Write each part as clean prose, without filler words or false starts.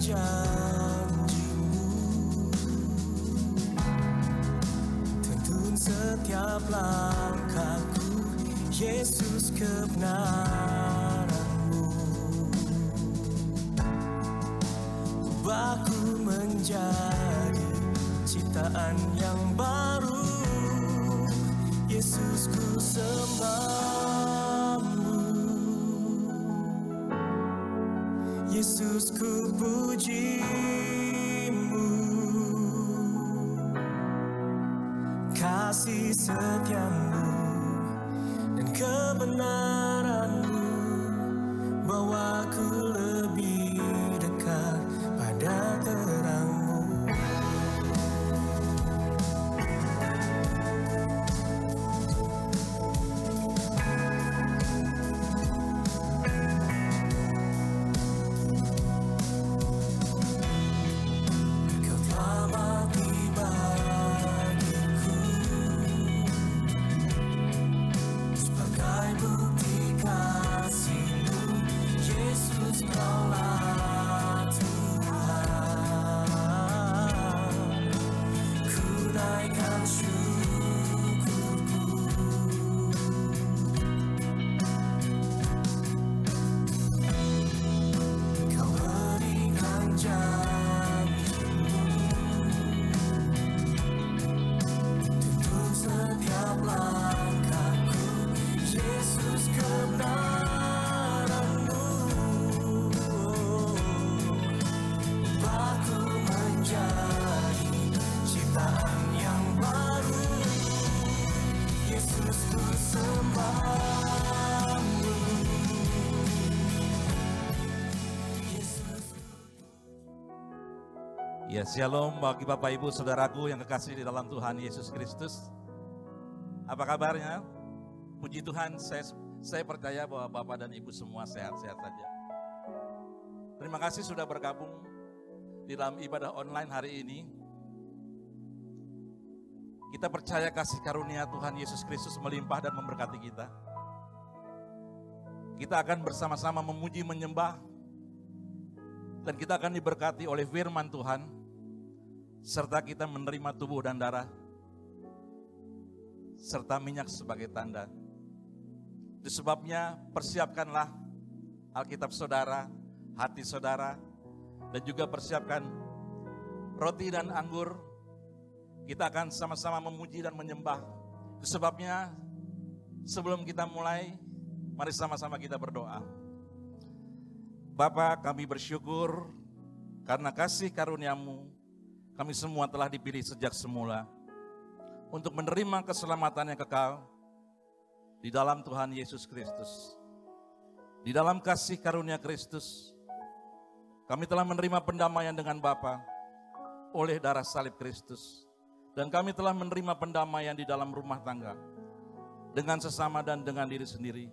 janji-Mu, tuntun setiap langkahku, Yesus, kebenaran-Mu. Ubahku menjadi ciptaan yang baru, Yesus, ku sembah-Mu. Yesus, ku puji-Mu. Kasih setia-Mu dan kebenaran-Mu bawaku lebih dekat pada terang-Mu. Kau telah mati bagiku sebagai bukti kasih-Mu, Yesus, Kaulah Tuhan. Ku naikkan syukurku, Kau berikan janji-Mu, tuntun setiap langkahku, Yesus, kebenaran-Mu. Ubahku menjadi ciptaan yang baru, Yesus, ku sembah-Mu. Yesus. Ya, shalom bagi Bapak Ibu Saudaraku yang kekasih di dalam Tuhan Yesus Kristus. Apa kabarnya? Puji Tuhan, saya percaya bahwa Bapak dan Ibu semua sehat-sehat saja. Terima kasih sudah bergabung di dalam ibadah online hari ini. Kita percaya kasih karunia Tuhan Yesus Kristus melimpah dan memberkati kita. Kita akan bersama-sama memuji, menyembah, dan kita akan diberkati oleh firman Tuhan, serta kita menerima tubuh dan darah, serta minyak sebagai tanda. Itu sebabnya persiapkanlah Alkitab saudara, hati saudara, dan juga persiapkan roti dan anggur. Kita akan sama-sama memuji dan menyembah. Itu sebabnya sebelum kita mulai, mari sama-sama kita berdoa. Bapa, kami bersyukur karena kasih karunia-Mu, kami semua telah dipilih sejak semula untuk menerima keselamatan yang kekal di dalam Tuhan Yesus Kristus. Di dalam kasih karunia Kristus, kami telah menerima pendamaian dengan Bapa oleh darah salib Kristus. Dan kami telah menerima pendamaian di dalam rumah tangga dengan sesama dan dengan diri sendiri.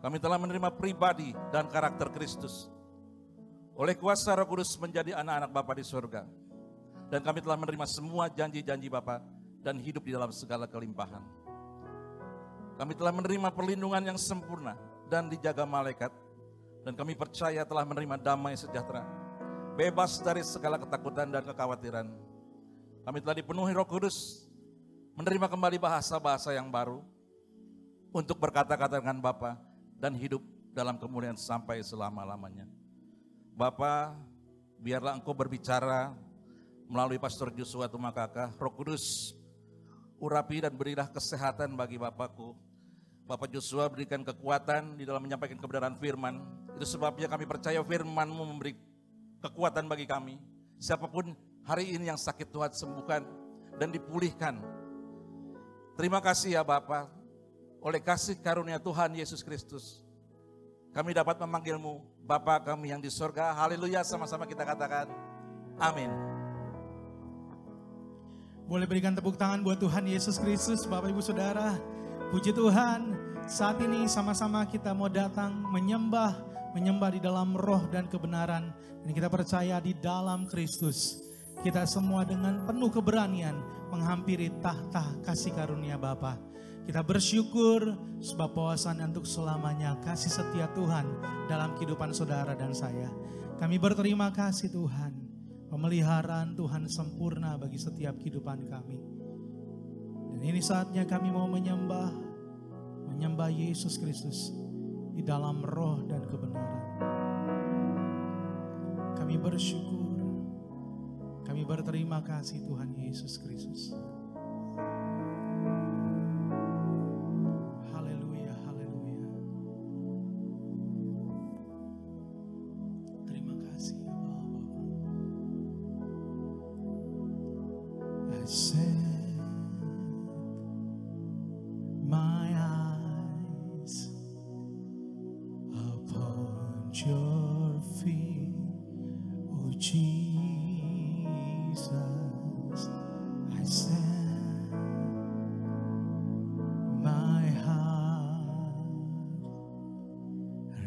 Kami telah menerima pribadi dan karakter Kristus oleh kuasa Roh Kudus menjadi anak-anak Bapa di surga. Dan kami telah menerima semua janji-janji Bapa dan hidup di dalam segala kelimpahan. Kami telah menerima perlindungan yang sempurna dan dijaga malaikat. Dan kami percaya telah menerima damai sejahtera, bebas dari segala ketakutan dan kekhawatiran. Kami telah dipenuhi Roh Kudus, menerima kembali bahasa-bahasa yang baru untuk berkata-kata dengan Bapa dan hidup dalam kemuliaan sampai selama-lamanya. Bapa, biarlah Engkau berbicara melalui Pastor Joshua Tumakaka. Roh Kudus, urapi dan berilah kesehatan bagi Bapakku. Bapak Joshua berikan kekuatan di dalam menyampaikan kebenaran firman. Itu sebabnya kami percaya firman-Mu memberi kekuatan bagi kami. Siapapun hari ini yang sakit, Tuhan sembuhkan dan dipulihkan. Terima kasih ya Bapa, oleh kasih karunia Tuhan Yesus Kristus, kami dapat memanggil-Mu Bapa kami yang di surga. Haleluya, sama-sama kita katakan amin. Boleh berikan tepuk tangan buat Tuhan Yesus Kristus, Bapak Ibu Saudara. Puji Tuhan, saat ini sama-sama kita mau datang menyembah di dalam roh dan kebenaran. Dan kita percaya di dalam Kristus, kita semua dengan penuh keberanian menghampiri tahta kasih karunia Bapa. Kita bersyukur sebab bahwasannya untuk selamanya kasih setia Tuhan dalam kehidupan saudara dan saya. Kami berterima kasih Tuhan, pemeliharaan Tuhan sempurna bagi setiap kehidupan kami. Dan ini saatnya kami mau menyembah Yesus Kristus di dalam roh dan kebenaran. Kami bersyukur, kami berterima kasih Tuhan Yesus Kristus. Haleluya, haleluya. Terima kasih ya Bapa. I set my eyes upon your feet, oh Jesus. I set my heart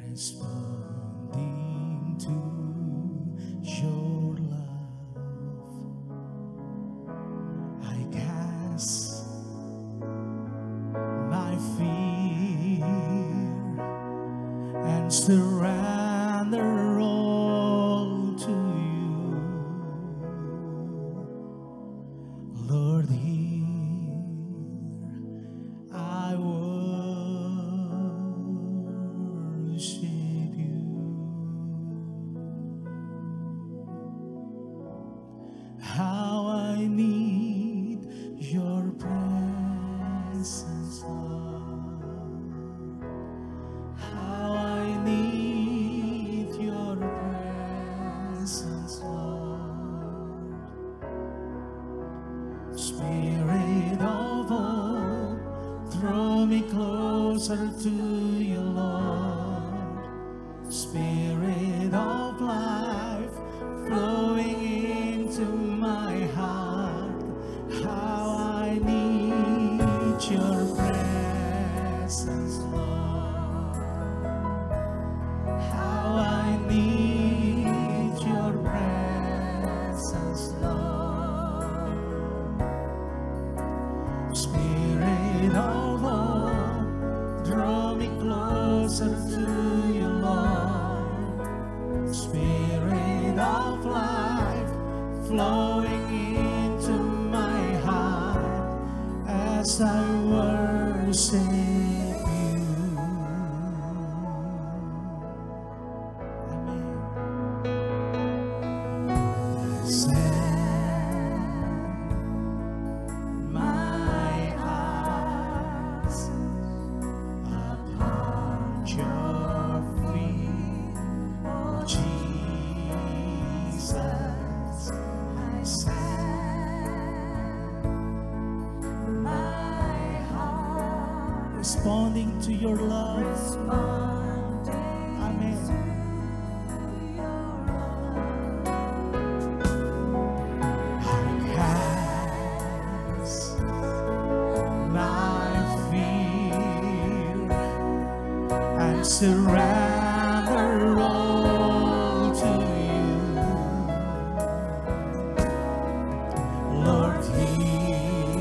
responding to your love. I cast my fear and surrender all to you. Lord, here I worship you. How I need your presence, Lord. How I need your presence, Lord. Spirit of all, draw me closer to you, Lord. Spirit of life, flowing into my heart. How I need your presence, Lord. How I need your presence, Lord. Spirit of all, draw me closer to you, Lord. Spirit of life, flowing into my heart as I worship you. Amen. Set my eyes upon your feet, oh Jesus. I set my heart responding to your love. Amen. I cast my fear and surrender all to you. Lord, here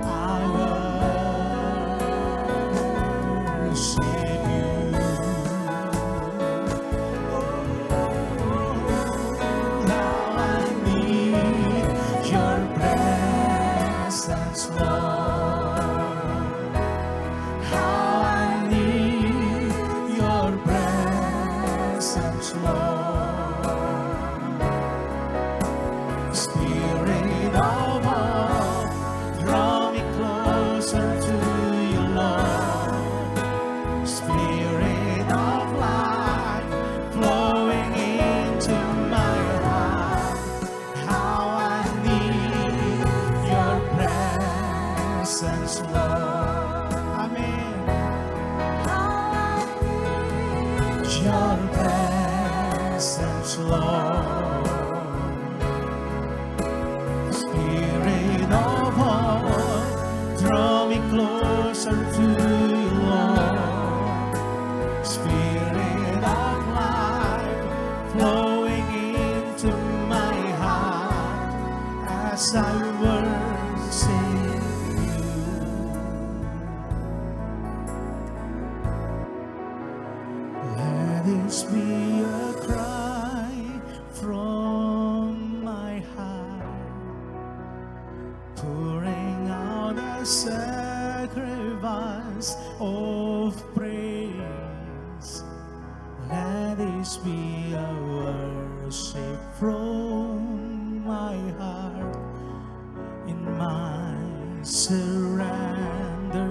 I worship you. Now I need your presence, Lord. How I need your presence, Lord. Spirit of all, draw me closer to you, Lord. Spirit of life, flowing into my heart. How I need your presence, Lord. Amen. Your presence, Lord. Spirit of all, draw me closer to you, Lord. Spirit of life, flowing into my heart as I worship you. Let this be a a worship from my heart in my surrender.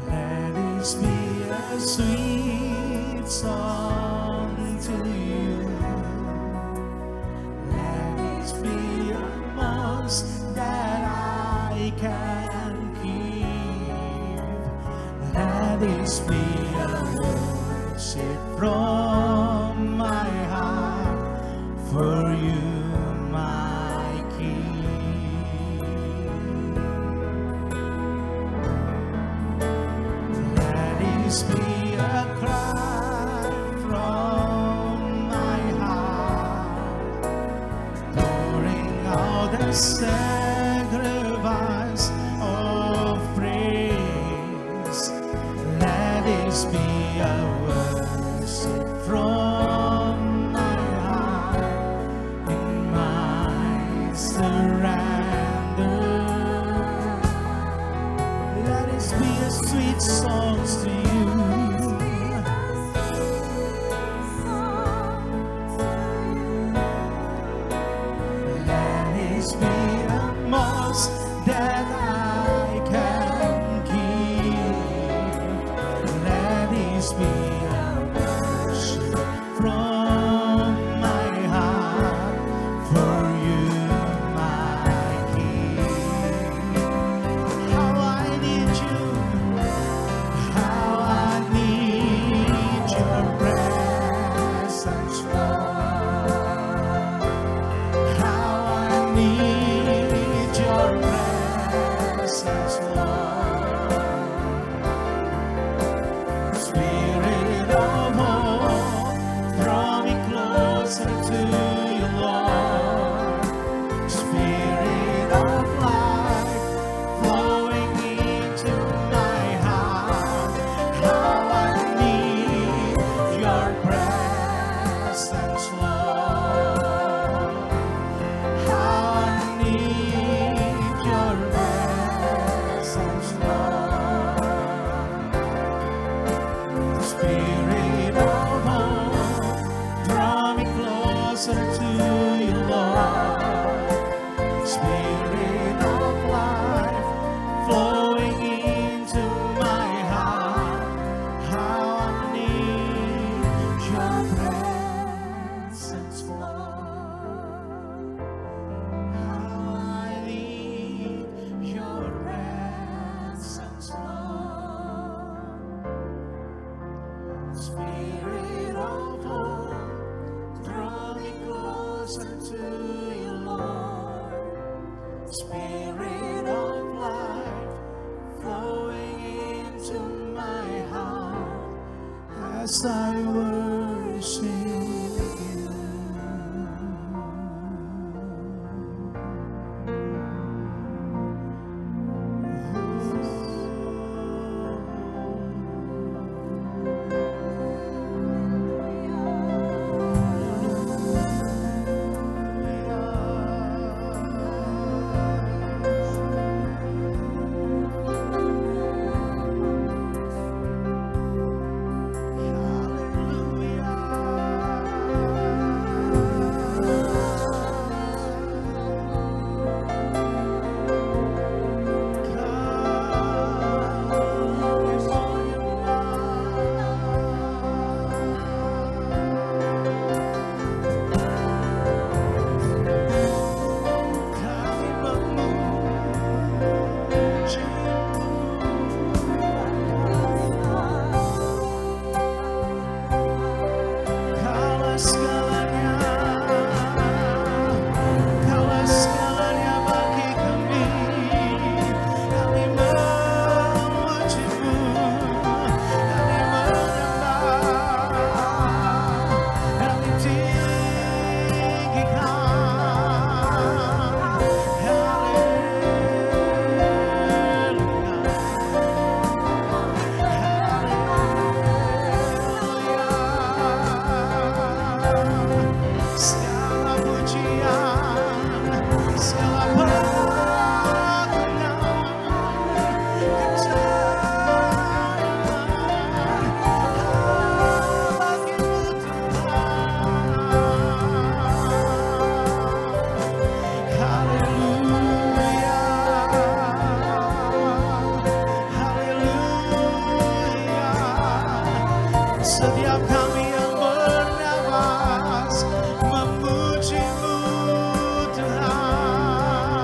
Let this be a sweet song to you. Let this be a most that I can give. Let this be a worship from my heart for you, my King. Let this be a cry from my heart, pouring out the sacrifice of praise. Let this be a worship from my heart in my surrender. Let this be a sweet song to you. Let this be a most that I can give. Let this be a worship from my heart for you, my King. How I need you, how I need your presence, Lord. How I need your presence, Lord. Spirit of hope, draw me closer to you, Lord. Spirit of life, flowing into my heart. How I need your presence, Lord. How I need your presence, Lord. Spirit of hope, draw me closer to you, Lord. Spirit of life, flowing into my heart. How I need your presence, Lord. How I need your presence, Lord. Spirit of hope, draw me closer to you, Lord. Spirit of life, flowing into my heart as I worship you. Hallelujah. Setiap kami yang bernafas memuji-Mu Tuhan.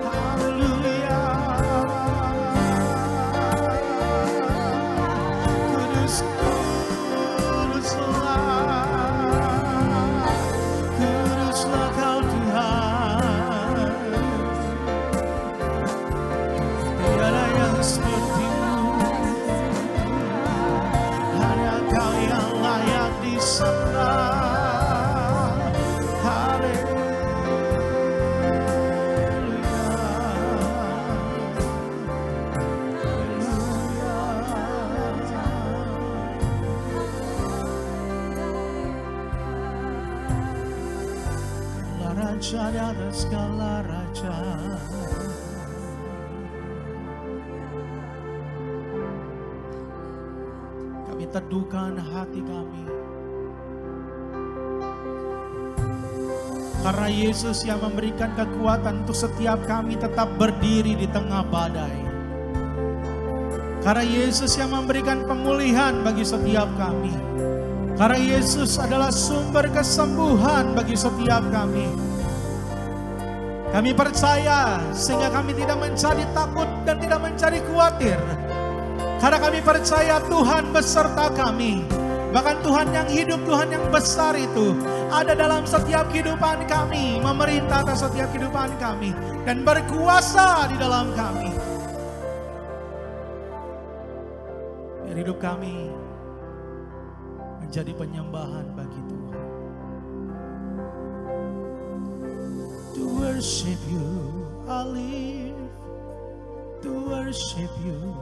Haleluya. Kudus, kuduslah Kau Tuhan. Tiada yang seperti-Mu. Hanya Kau yang layak disembah. Raja di atas segala raja. Kami teduhkan hati kami, karena Yesus yang memberikan kekuatan untuk setiap kami tetap berdiri di tengah badai. Karena Yesus yang memberikan pemulihan bagi setiap kami. Karena Yesus adalah sumber kesembuhan bagi setiap kami. Kami percaya sehingga kami tidak mencari takut dan tidak mencari khawatir. Karena kami percaya Tuhan beserta kami. Bahkan Tuhan yang hidup, Tuhan yang besar itu ada dalam setiap kehidupan kami, memerintah atas setiap kehidupan kami dan berkuasa di dalam kami. Biar hidup kami menjadi penyembahan bagi Tuhan. To worship you, I live. To worship you,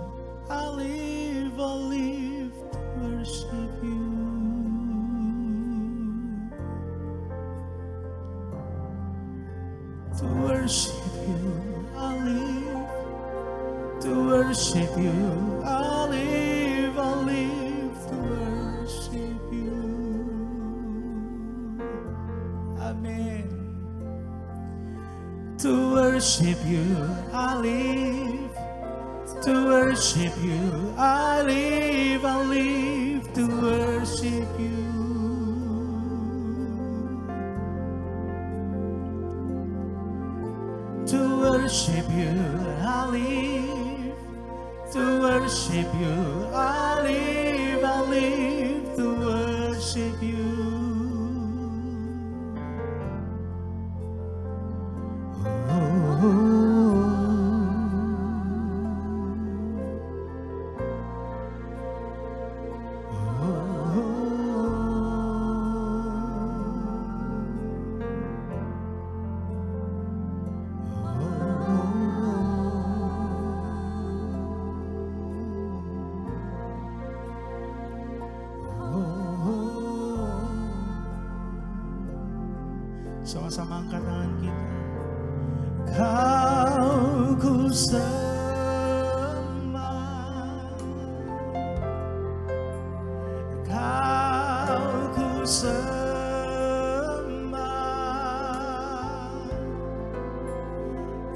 I live, I live. To worship you. To worship you, I live. To worship you, I live, I live. To worship you. Amen. To worship you, I live. To worship you, I live, I live. To worship you. To worship you, I live. To worship you, I live, I live. To worship you. Sama-sama angkat tangan kita. Kau ku sembah, Kau ku sembah,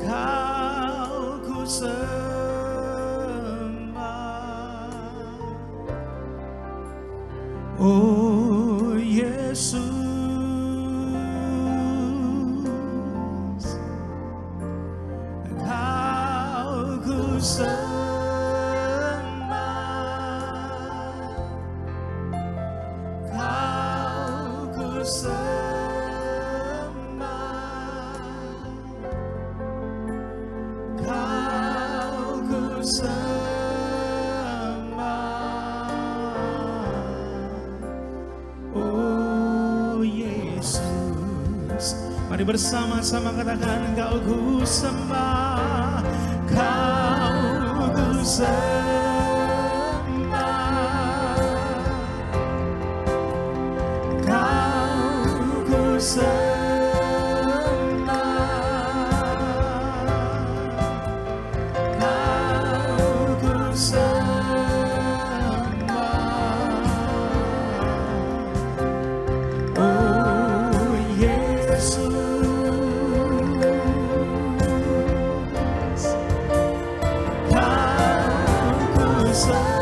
Kau ku sembah. Oh Yesus, mari bersama-sama katakan, Kau ku sembah, Kau ku sembah, Kau ku sembah, Kau ku sembah. Oh Yesus, Kau ku sembah.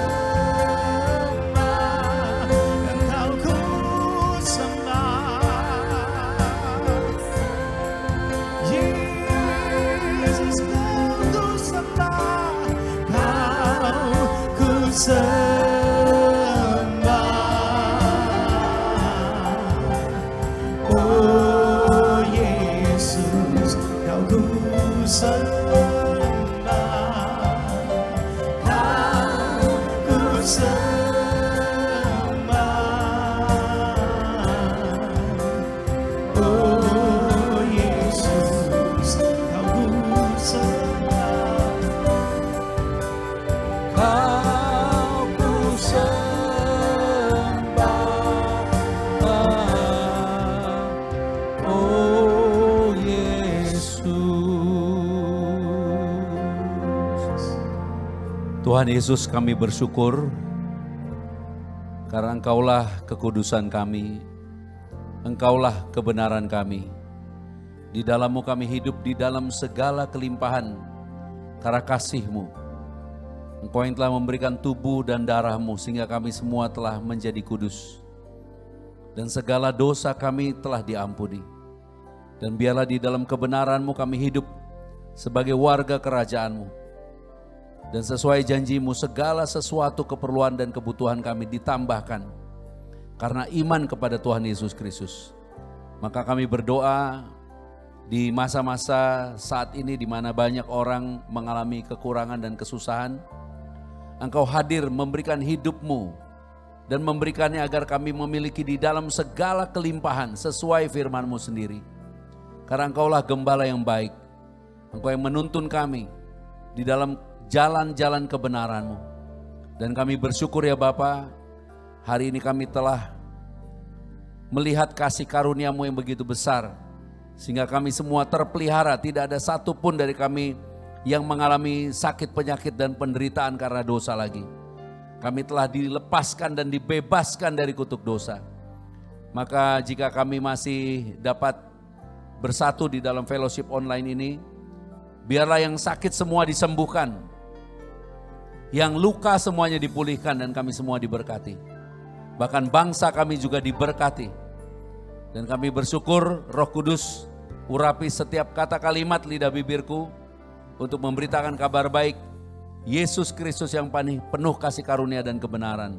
Oh Yesus, Kau ku sembah, Kau ku sembah. Oh Yesus, Kau ku sembah, Kau ku sembah, oh Yesus. Tuhan Yesus, kami bersyukur karena Engkaulah kekudusan kami, Engkaulah kebenaran kami. Di dalam-Mu kami hidup di dalam segala kelimpahan karena kasih-Mu. Engkau yang telah memberikan tubuh dan darah-Mu sehingga kami semua telah menjadi kudus. Dan segala dosa kami telah diampuni. Dan biarlah di dalam kebenaran-Mu kami hidup sebagai warga kerajaan-Mu. Dan sesuai janji-Mu segala sesuatu keperluan dan kebutuhan kami ditambahkan karena iman kepada Tuhan Yesus Kristus. Maka kami berdoa di masa-masa saat ini di mana banyak orang mengalami kekurangan dan kesusahan, Engkau hadir memberikan hidup-Mu dan memberikannya agar kami memiliki di dalam segala kelimpahan sesuai firman-Mu sendiri. Karena Engkaulah gembala yang baik, Engkau yang menuntun kami di dalam jalan-jalan kebenaran-Mu. Dan kami bersyukur ya Bapa, hari ini kami telah melihat kasih karunia-Mu yang begitu besar, sehingga kami semua terpelihara, tidak ada satupun dari kami yang mengalami sakit, penyakit, dan penderitaan karena dosa lagi. Kami telah dilepaskan dan dibebaskan dari kutuk dosa. Maka jika kami masih dapat bersatu di dalam fellowship online ini, biarlah yang sakit semua disembuhkan, yang luka semuanya dipulihkan, dan kami semua diberkati. Bahkan bangsa kami juga diberkati. Dan kami bersyukur Roh Kudus urapi setiap kata kalimat lidah bibirku untuk memberitakan kabar baik Yesus Kristus yang penuh kasih karunia dan kebenaran.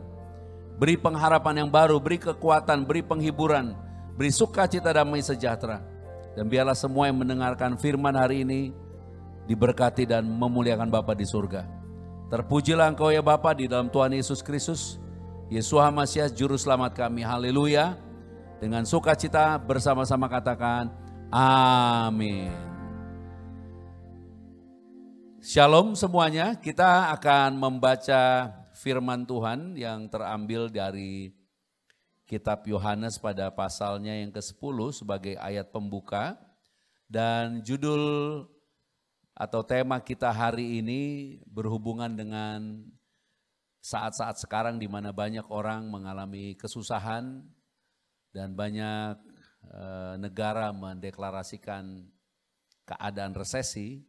Beri pengharapan yang baru, beri kekuatan, beri penghiburan, beri sukacita damai sejahtera. Dan biarlah semua yang mendengarkan firman hari ini diberkati dan memuliakan Bapa di surga. Terpujilah Engkau ya Bapa di dalam Tuhan Yesus Kristus, Yeshua Masias Juru Selamat kami. Haleluya. Dengan sukacita bersama-sama katakan amin. Shalom semuanya, kita akan membaca firman Tuhan yang terambil dari kitab Yohanes pada pasalnya yang ke-10 sebagai ayat pembuka. Dan judul atau tema kita hari ini berhubungan dengan saat-saat sekarang di mana banyak orang mengalami kesusahan dan banyak negara mendeklarasikan keadaan resesi.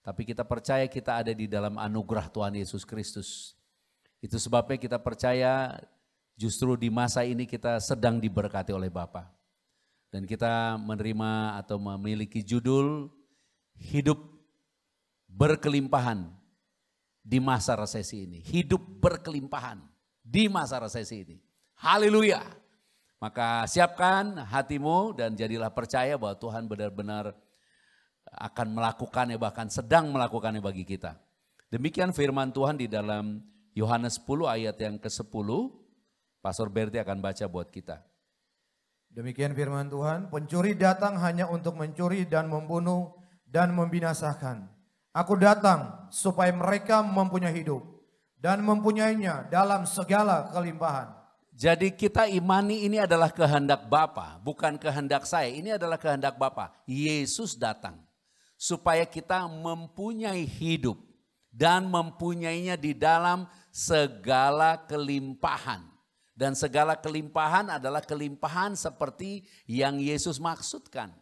Tapi kita percaya kita ada di dalam anugerah Tuhan Yesus Kristus. Itu sebabnya kita percaya justru di masa ini kita sedang diberkati oleh Bapa. Dan kita menerima atau memiliki judul hidup berkelimpahan di masa resesi ini. Hidup berkelimpahan di masa resesi ini. Haleluya. Maka siapkan hatimu dan jadilah percaya bahwa Tuhan benar-benar akan melakukannya, bahkan sedang melakukannya bagi kita. Demikian firman Tuhan di dalam Yohanes 10 ayat yang ke-10. Pastor Berti akan baca buat kita. Demikian firman Tuhan, pencuri datang hanya untuk mencuri dan membunuh dan membinasakan. Aku datang supaya mereka mempunyai hidup dan mempunyainya dalam segala kelimpahan. Jadi kita imani ini adalah kehendak Bapa, bukan kehendak saya. Ini adalah kehendak Bapa. Yesus datang supaya kita mempunyai hidup dan mempunyainya di dalam segala kelimpahan. Dan segala kelimpahan adalah kelimpahan seperti yang Yesus maksudkan.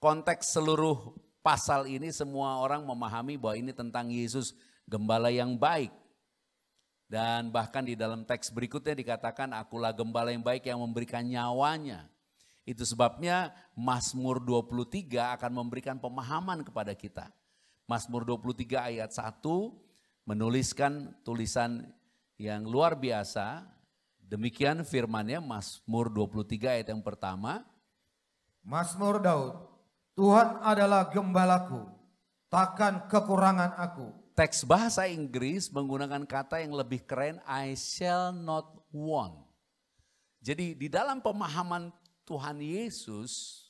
Konteks seluruh pasal ini semua orang memahami bahwa ini tentang Yesus gembala yang baik. Dan bahkan di dalam teks berikutnya dikatakan akulah gembala yang baik yang memberikan nyawanya. Itu sebabnya Mazmur 23 akan memberikan pemahaman kepada kita. Mazmur 23 ayat 1 menuliskan tulisan yang luar biasa. Demikian firman-Nya Mazmur 23 ayat yang pertama. Mazmur Daud, Tuhan adalah gembalaku, takkan kekurangan aku. Teks bahasa Inggris menggunakan kata yang lebih keren, I shall not want. Jadi di dalam pemahaman Tuhan Yesus,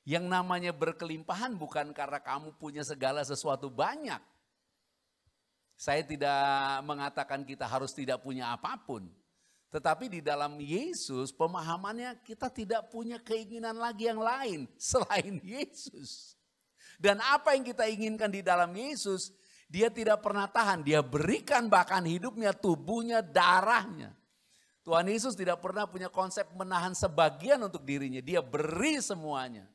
yang namanya berkelimpahan bukan karena kamu punya segala sesuatu banyak. Saya tidak mengatakan kita harus tidak punya apapun. Tetapi di dalam Yesus pemahamannya kita tidak punya keinginan lagi yang lain selain Yesus. Dan apa yang kita inginkan di dalam Yesus, Dia tidak pernah tahan. Dia berikan bahkan hidupnya, tubuhnya, darahnya. Tuhan Yesus tidak pernah punya konsep menahan sebagian untuk dirinya. Dia beri semuanya.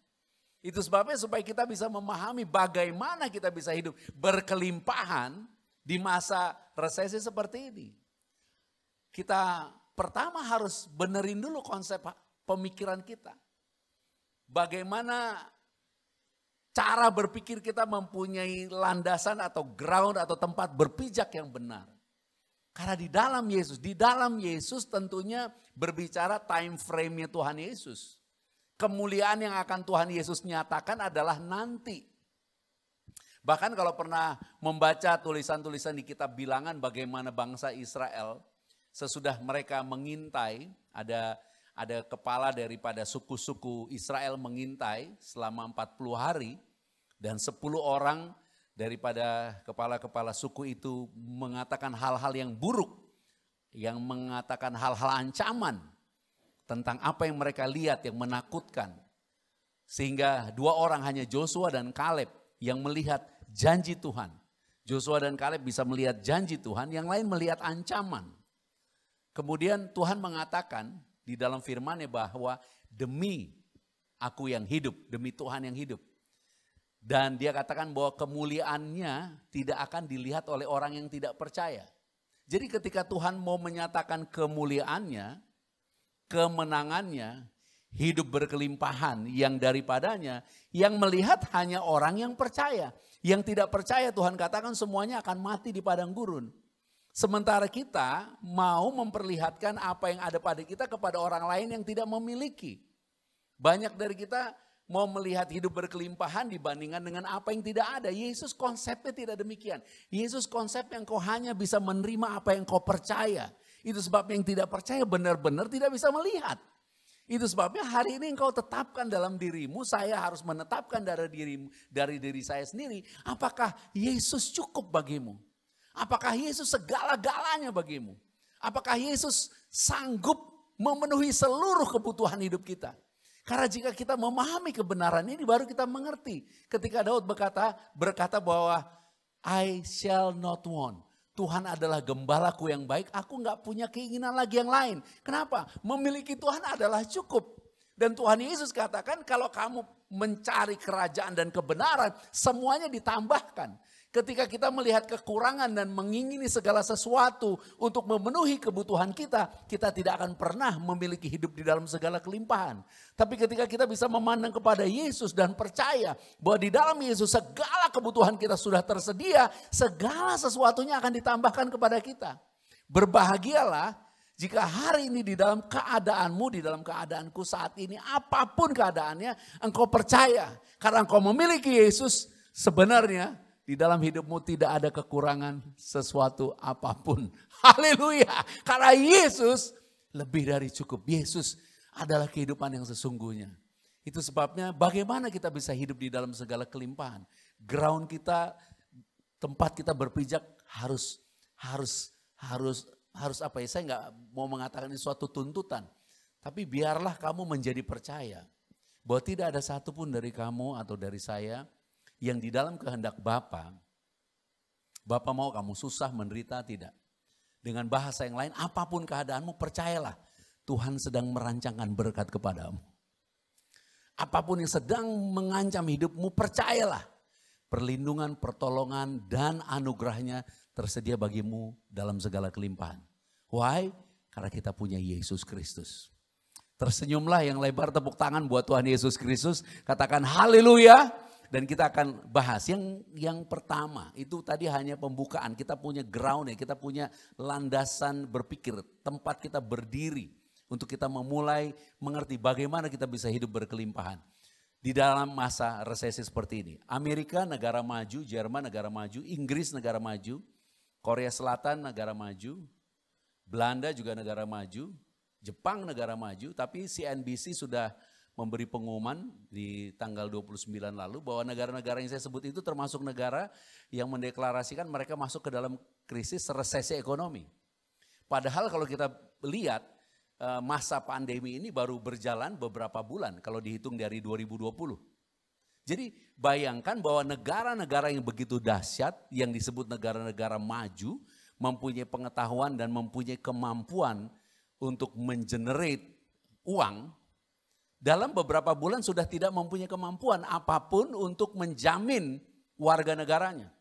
Itu sebabnya supaya kita bisa memahami bagaimana kita bisa hidup berkelimpahan di masa resesi seperti ini. Kita pertama harus benerin dulu konsep pemikiran kita. Bagaimana cara berpikir kita mempunyai landasan atau ground atau tempat berpijak yang benar. Karena di dalam Yesus tentunya berbicara time frame-nya Tuhan Yesus. Kemuliaan yang akan Tuhan Yesus nyatakan adalah nanti. Bahkan kalau pernah membaca tulisan-tulisan di kitab Bilangan bagaimana bangsa Israel sesudah mereka mengintai, ada kepala daripada suku-suku Israel mengintai selama 40 hari dan 10 orang daripada kepala-kepala suku itu mengatakan hal-hal yang buruk, yang mengatakan hal-hal ancaman tentang apa yang mereka lihat yang menakutkan. Sehingga 2 orang hanya Joshua dan Kaleb yang melihat janji Tuhan. Joshua dan Kaleb bisa melihat janji Tuhan, yang lain melihat ancaman. Kemudian Tuhan mengatakan di dalam firman-Nya bahwa demi aku yang hidup, demi Tuhan yang hidup. Dan Dia katakan bahwa kemuliaannya tidak akan dilihat oleh orang yang tidak percaya. Jadi ketika Tuhan mau menyatakan kemuliaannya, kemenangannya, hidup berkelimpahan yang daripadanya, yang melihat hanya orang yang percaya. Yang tidak percaya Tuhan katakan semuanya akan mati di padang gurun. Sementara kita mau memperlihatkan apa yang ada pada kita kepada orang lain yang tidak memiliki. Banyak dari kita mau melihat hidup berkelimpahan dibandingkan dengan apa yang tidak ada. Yesus konsepnya tidak demikian. Yesus konsep yang kau hanya bisa menerima apa yang kau percaya. Itu sebabnya yang tidak percaya benar-benar tidak bisa melihat. Itu sebabnya hari ini engkau tetapkan dalam dirimu, saya harus menetapkan dari diri saya sendiri. Apakah Yesus cukup bagimu? Apakah Yesus segala-galanya bagimu? Apakah Yesus sanggup memenuhi seluruh kebutuhan hidup kita? Karena jika kita memahami kebenaran ini baru kita mengerti. Ketika Daud berkata bahwa I shall not want. Tuhan adalah gembalaku yang baik, aku gak punya keinginan lagi yang lain. Kenapa? Memiliki Tuhan adalah cukup. Dan Tuhan Yesus katakan kalau kamu mencari kerajaan dan kebenaran, semuanya ditambahkan. Ketika kita melihat kekurangan dan mengingini segala sesuatu untuk memenuhi kebutuhan kita, kita tidak akan pernah memiliki hidup di dalam segala kelimpahan. Tapi ketika kita bisa memandang kepada Yesus dan percaya bahwa di dalam Yesus segala kebutuhan kita sudah tersedia, segala sesuatunya akan ditambahkan kepada kita. Berbahagialah jika hari ini di dalam keadaanmu, di dalam keadaanku saat ini, apapun keadaannya, engkau percaya. Karena engkau memiliki Yesus, sebenarnya di dalam hidupmu tidak ada kekurangan sesuatu apapun. Haleluya. Karena Yesus lebih dari cukup. Yesus adalah kehidupan yang sesungguhnya. Itu sebabnya bagaimana kita bisa hidup di dalam segala kelimpahan. Ground kita, tempat kita berpijak harus apa ya, saya nggak mau mengatakan ini suatu tuntutan. Tapi biarlah kamu menjadi percaya bahwa tidak ada satupun dari kamu atau dari saya yang di dalam kehendak Bapa mau kamu susah, menderita, tidak. Dengan bahasa yang lain, apapun keadaanmu, percayalah Tuhan sedang merancangkan berkat kepadamu. Apapun yang sedang mengancam hidupmu, percayalah perlindungan, pertolongan, dan anugerahnya tersedia bagimu dalam segala kelimpahan. Why? Karena kita punya Yesus Kristus. Tersenyumlah yang lebar, tepuk tangan buat Tuhan Yesus Kristus. Katakan haleluya. Dan kita akan bahas yang pertama, itu tadi hanya pembukaan. Kita punya ground ya, kita punya landasan berpikir, tempat kita berdiri untuk kita memulai mengerti bagaimana kita bisa hidup berkelimpahan. Di dalam masa resesi seperti ini. Amerika negara maju, Jerman negara maju, Inggris negara maju, Korea Selatan negara maju, Belanda juga negara maju, Jepang negara maju, tapi CNBC sudah memberi pengumuman di tanggal 29 lalu bahwa negara-negara yang saya sebut itu termasuk negara yang mendeklarasikan mereka masuk ke dalam krisis resesi ekonomi. Padahal kalau kita lihat masa pandemi ini baru berjalan beberapa bulan kalau dihitung dari 2020. Jadi bayangkan bahwa negara-negara yang begitu dahsyat yang disebut negara-negara maju mempunyai pengetahuan dan mempunyai kemampuan untuk mengenerate uang, dalam beberapa bulan sudah tidak mempunyai kemampuan apapun untuk menjamin warga negaranya.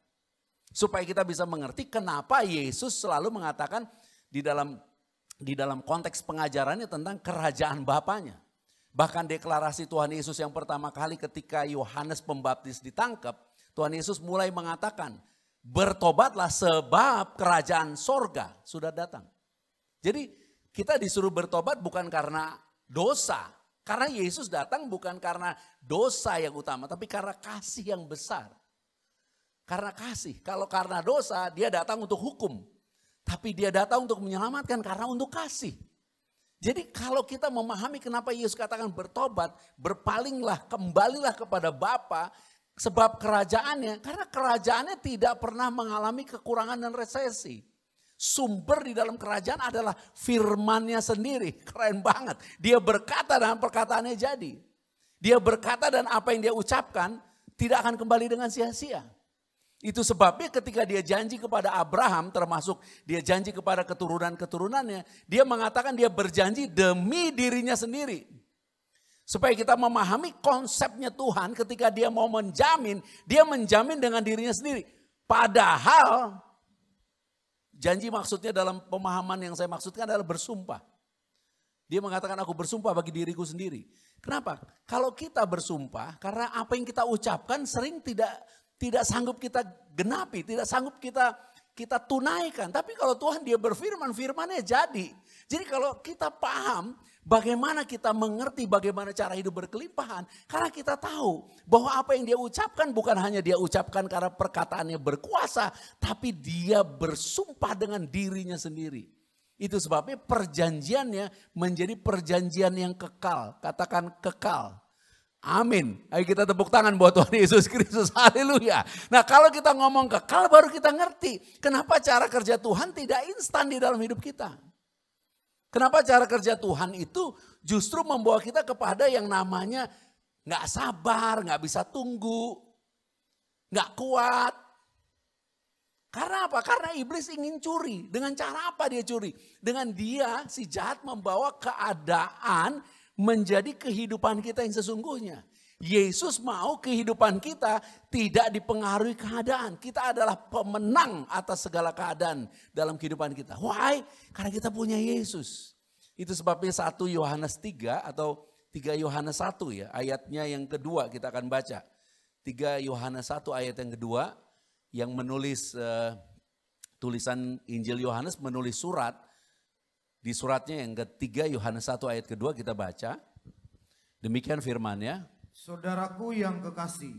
Supaya kita bisa mengerti kenapa Yesus selalu mengatakan di dalam konteks pengajarannya tentang kerajaan Bapanya. Bahkan deklarasi Tuhan Yesus yang pertama kali ketika Yohanes Pembaptis ditangkap, Tuhan Yesus mulai mengatakan, bertobatlah sebab kerajaan sorga sudah datang. Jadi kita disuruh bertobat bukan karena dosa. Karena Yesus datang bukan karena dosa yang utama, tapi karena kasih yang besar. Karena kasih, kalau karena dosa dia datang untuk hukum. Tapi dia datang untuk menyelamatkan karena untuk kasih. Jadi kalau kita memahami kenapa Yesus katakan bertobat, berpalinglah, kembalilah kepada Bapa, sebab kerajaannya, karena kerajaannya tidak pernah mengalami kekurangan dan resesi. Sumber di dalam kerajaan adalah firman-Nya sendiri, keren banget. Dia berkata dan perkataannya jadi. Dia berkata dan apa yang dia ucapkan tidak akan kembali dengan sia-sia. Itu sebabnya ketika dia janji kepada Abraham, termasuk dia janji kepada keturunan-keturunannya, dia mengatakan dia berjanji demi dirinya sendiri. Supaya kita memahami konsepnya Tuhan ketika dia mau menjamin, dia menjamin dengan dirinya sendiri. Padahal janji maksudnya dalam pemahaman yang saya maksudkan adalah bersumpah. Dia mengatakan aku bersumpah bagi diriku sendiri. Kenapa? Kalau kita bersumpah karena apa yang kita ucapkan sering tidak sanggup kita genapi, tidak sanggup kita tunaikan. Tapi kalau Tuhan dia berfirman, firman-Nya jadi. Jadi kalau kita paham bagaimana kita mengerti bagaimana cara hidup berkelimpahan. Karena kita tahu bahwa apa yang dia ucapkan bukan hanya dia ucapkan karena perkataannya berkuasa. Tapi dia bersumpah dengan dirinya sendiri. Itu sebabnya perjanjiannya menjadi perjanjian yang kekal. Katakan kekal. Amin. Ayo kita tepuk tangan buat Tuhan Yesus Kristus. Haleluya. Nah kalau kita ngomong kekal baru kita ngerti. Kenapa cara kerja Tuhan tidak instan di dalam hidup kita. Kenapa cara kerja Tuhan itu justru membawa kita kepada yang namanya gak sabar, gak bisa tunggu, gak kuat. Karena apa? Karena iblis ingin curi. Dengan cara apa dia curi? Dengan dia si jahat membawa keadaan menjadi kehidupan kita yang sesungguhnya. Yesus mau kehidupan kita tidak dipengaruhi keadaan. Kita adalah pemenang atas segala keadaan dalam kehidupan kita. Why? Karena kita punya Yesus. Itu sebabnya 1 Yohanes 3 atau 3 Yohanes 1 ya. Ayatnya yang kedua kita akan baca. 3 Yohanes 1 ayat yang kedua. Yang menulis tulisan Injil Yohanes menulis surat. Di suratnya yang ketiga Yohanes 1 ayat kedua kita baca. Demikian firman-Nya. Saudaraku yang kekasih,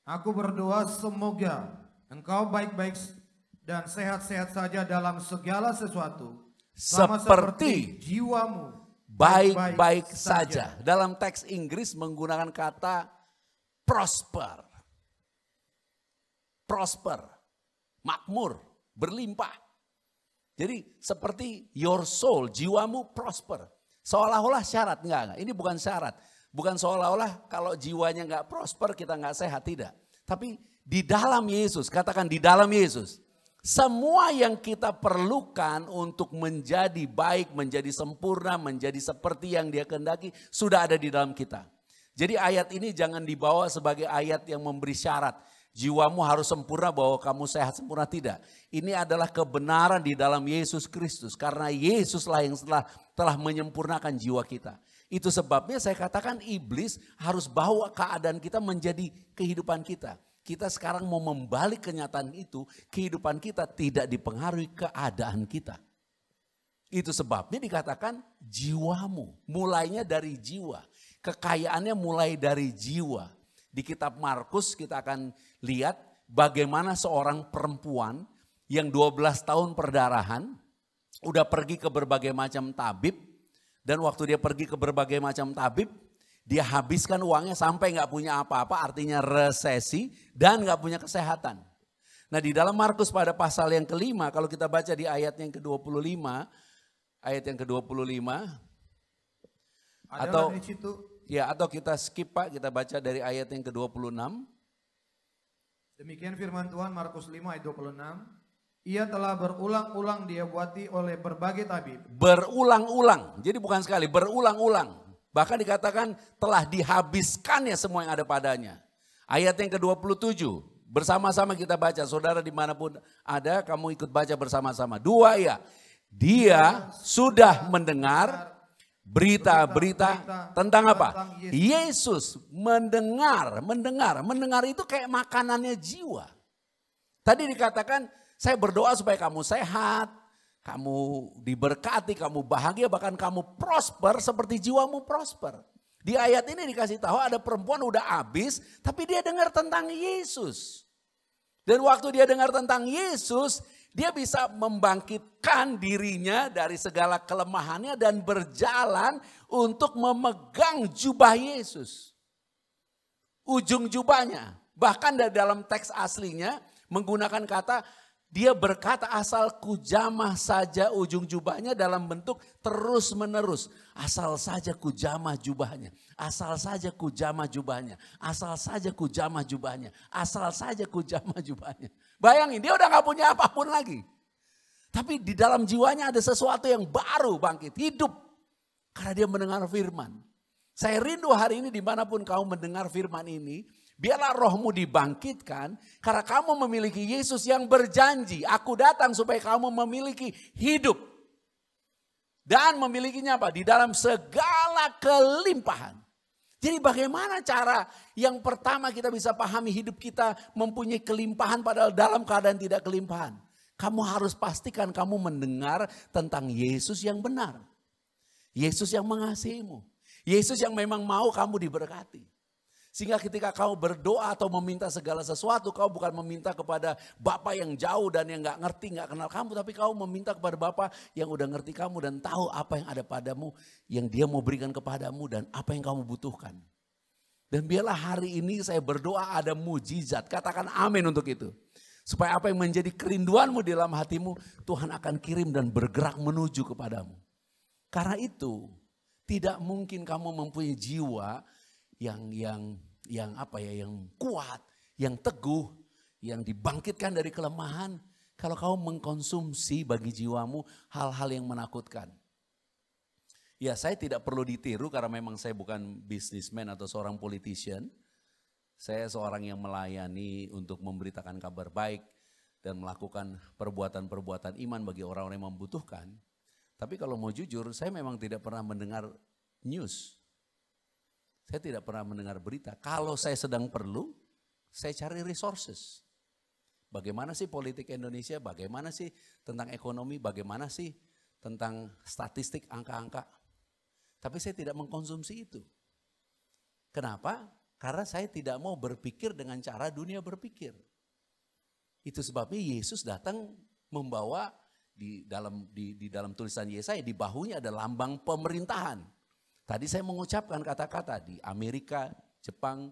aku berdoa semoga engkau baik-baik dan sehat-sehat saja dalam segala sesuatu. Sama seperti jiwamu baik-baik saja. Dalam teks Inggris menggunakan kata prosper. Prosper, makmur, berlimpah. Jadi seperti your soul, jiwamu prosper. Seolah-olah syarat, enggak. Ini bukan syarat. Bukan seolah-olah kalau jiwanya enggak prosper kita enggak sehat, tidak. Tapi di dalam Yesus, katakan di dalam Yesus. Semua yang kita perlukan untuk menjadi baik, menjadi sempurna, menjadi seperti yang Dia kehendaki sudah ada di dalam kita. Jadi ayat ini jangan dibawa sebagai ayat yang memberi syarat. Jiwamu harus sempurna bahwa kamu sehat sempurna, tidak. Ini adalah kebenaran di dalam Yesus Kristus. Karena Yesuslah yang telah menyempurnakan jiwa kita. Itu sebabnya saya katakan iblis harus bawa keadaan kita menjadi kehidupan kita. Kita sekarang mau membalik kenyataan itu, kehidupan kita tidak dipengaruhi keadaan kita. Itu sebabnya dikatakan jiwamu, mulainya dari jiwa. Kekayaannya mulai dari jiwa. Di kitab Markus kita akan lihat bagaimana seorang perempuan yang 12 tahun perdarahan, udah pergi ke berbagai macam tabib. Dan waktu dia pergi ke berbagai macam tabib, dia habiskan uangnya sampai gak punya apa-apa, artinya resesi dan gak punya kesehatan. Nah di dalam Markus pada pasal yang kelima, kalau kita baca di ayat yang ke-25, atau di situ. Ya, atau kita skip Pak, kita baca dari ayat yang ke-26. Demikian firman Tuhan Markus 5 ayat 26. Ia telah berulang-ulang diobati oleh berbagai tabib. Berulang-ulang, jadi bukan sekali, berulang-ulang. Bahkan dikatakan telah dihabiskannya semua yang ada padanya. Ayat yang ke-27, bersama-sama kita baca, saudara dimanapun ada, kamu ikut baca bersama-sama. 2 ya, dia sudah mendengar berita-berita tentang apa? Yesus. Mendengar itu kayak makanannya jiwa. Tadi dikatakan saya berdoa supaya kamu sehat, kamu diberkati, kamu bahagia, bahkan kamu prosper seperti jiwamu prosper. Di ayat ini dikasih tahu ada perempuan udah habis tapi dia dengar tentang Yesus. Dan waktu dia dengar tentang Yesus, dia bisa membangkitkan dirinya dari segala kelemahannya dan berjalan untuk memegang jubah Yesus. Ujung jubahnya. Bahkan dalam teks aslinya menggunakan kata, dia berkata asal kujamah saja ujung jubahnya dalam bentuk terus menerus. Asal saja kujamah jubahnya. Asal saja kujamah jubahnya. Asal saja kujamah jubahnya. Asal saja kujamah jubahnya. Bayangin dia udah gak punya apapun lagi. Tapi di dalam jiwanya ada sesuatu yang baru bangkit. Hidup. Karena dia mendengar firman. Saya rindu hari ini dimanapun kau mendengar firman ini. Biarlah rohmu dibangkitkan karena kamu memiliki Yesus yang berjanji. Aku datang supaya kamu memiliki hidup. Dan memilikinya apa? Di dalam segala kelimpahan. Jadi bagaimana cara yang pertama kita bisa pahami hidup kita mempunyai kelimpahan padahal dalam keadaan tidak kelimpahan. Kamu harus pastikan kamu mendengar tentang Yesus yang benar. Yesus yang mengasihimu. Yesus yang memang mau kamu diberkati. Sehingga ketika kau berdoa atau meminta segala sesuatu, kau bukan meminta kepada Bapa yang jauh dan yang gak ngerti, gak kenal kamu. Tapi kau meminta kepada Bapa yang udah ngerti kamu dan tahu apa yang ada padamu, yang dia mau berikan kepadamu dan apa yang kamu butuhkan. Dan biarlah hari ini saya berdoa ada mujizat, katakan amin untuk itu. Supaya apa yang menjadi kerinduanmu di dalam hatimu, Tuhan akan kirim dan bergerak menuju kepadamu. Karena itu tidak mungkin kamu mempunyai jiwa yang kuat, yang teguh, yang dibangkitkan dari kelemahan kalau kau mengkonsumsi bagi jiwamu hal-hal yang menakutkan. Ya, saya tidak perlu ditiru karena memang saya bukan businessman atau seorang politician. Saya seorang yang melayani untuk memberitakan kabar baik dan melakukan perbuatan-perbuatan iman bagi orang-orang yang membutuhkan. Tapi kalau mau jujur, saya memang tidak pernah mendengar news. Saya tidak pernah mendengar berita. Kalau saya sedang perlu, saya cari resources. Bagaimana sih politik Indonesia, bagaimana sih tentang ekonomi, bagaimana sih tentang statistik, angka-angka. Tapi saya tidak mengkonsumsi itu. Kenapa? Karena saya tidak mau berpikir dengan cara dunia berpikir. Itu sebabnya Yesus datang membawa di dalam tulisan Yesaya, di bahunya ada lambang pemerintahan. Tadi saya mengucapkan kata-kata di Amerika, Jepang,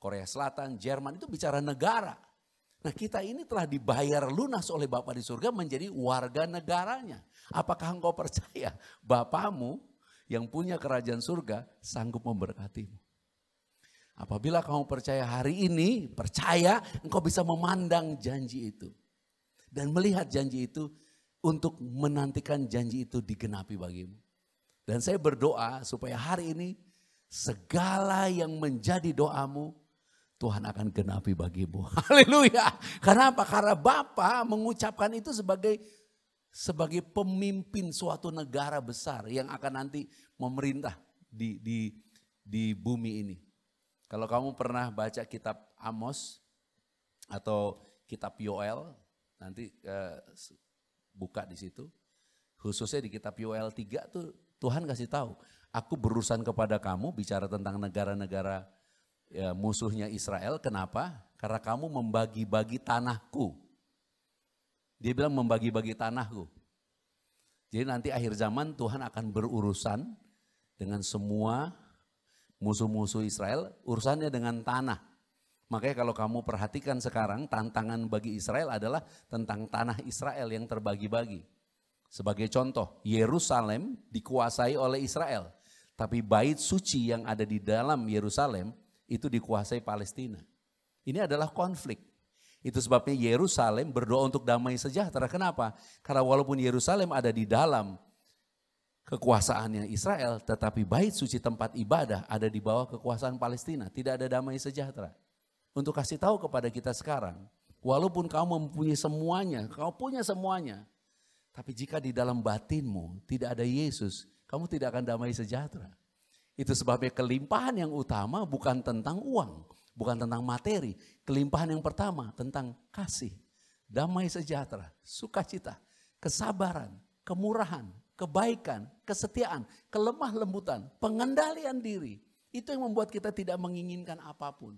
Korea Selatan, Jerman itu bicara negara. Nah kita ini telah dibayar lunas oleh Bapa di surga menjadi warga negaranya. Apakah engkau percaya Bapamu yang punya kerajaan surga sanggup memberkatimu? Apabila kamu percaya hari ini, percaya engkau bisa memandang janji itu. Dan melihat janji itu untuk menantikan janji itu digenapi bagimu. Dan saya berdoa supaya hari ini segala yang menjadi doamu Tuhan akan genapi bagimu. Haleluya. Karena apa? Karena Bapa mengucapkan itu sebagai pemimpin suatu negara besar yang akan nanti memerintah di bumi ini. Kalau kamu pernah baca kitab Amos atau kitab Yoel, nanti buka di situ. Khususnya di kitab Yoel 3 tuh Tuhan kasih tahu, aku berurusan kepada kamu, bicara tentang negara-negara musuhnya Israel. Kenapa? Karena kamu membagi-bagi tanahku. Dia bilang membagi-bagi tanahku. Jadi nanti akhir zaman Tuhan akan berurusan dengan semua musuh-musuh Israel, urusannya dengan tanah. Makanya kalau kamu perhatikan sekarang, tantangan bagi Israel adalah tentang tanah Israel yang terbagi-bagi. Sebagai contoh, Yerusalem dikuasai oleh Israel, tapi bait suci yang ada di dalam Yerusalem itu dikuasai Palestina. Ini adalah konflik. Itu sebabnya Yerusalem berdoa untuk damai sejahtera. Kenapa? Karena walaupun Yerusalem ada di dalam kekuasaannya Israel, tetapi bait suci tempat ibadah ada di bawah kekuasaan Palestina. Tidak ada damai sejahtera. Untuk kasih tahu kepada kita sekarang, walaupun kamu mempunyai semuanya, kamu punya semuanya, tapi jika di dalam batinmu tidak ada Yesus, kamu tidak akan damai sejahtera. Itu sebabnya kelimpahan yang utama bukan tentang uang, bukan tentang materi. Kelimpahan yang pertama tentang kasih, damai sejahtera, sukacita, kesabaran, kemurahan, kebaikan, kesetiaan, kelemah lembutan, pengendalian diri. Itu yang membuat kita tidak menginginkan apapun.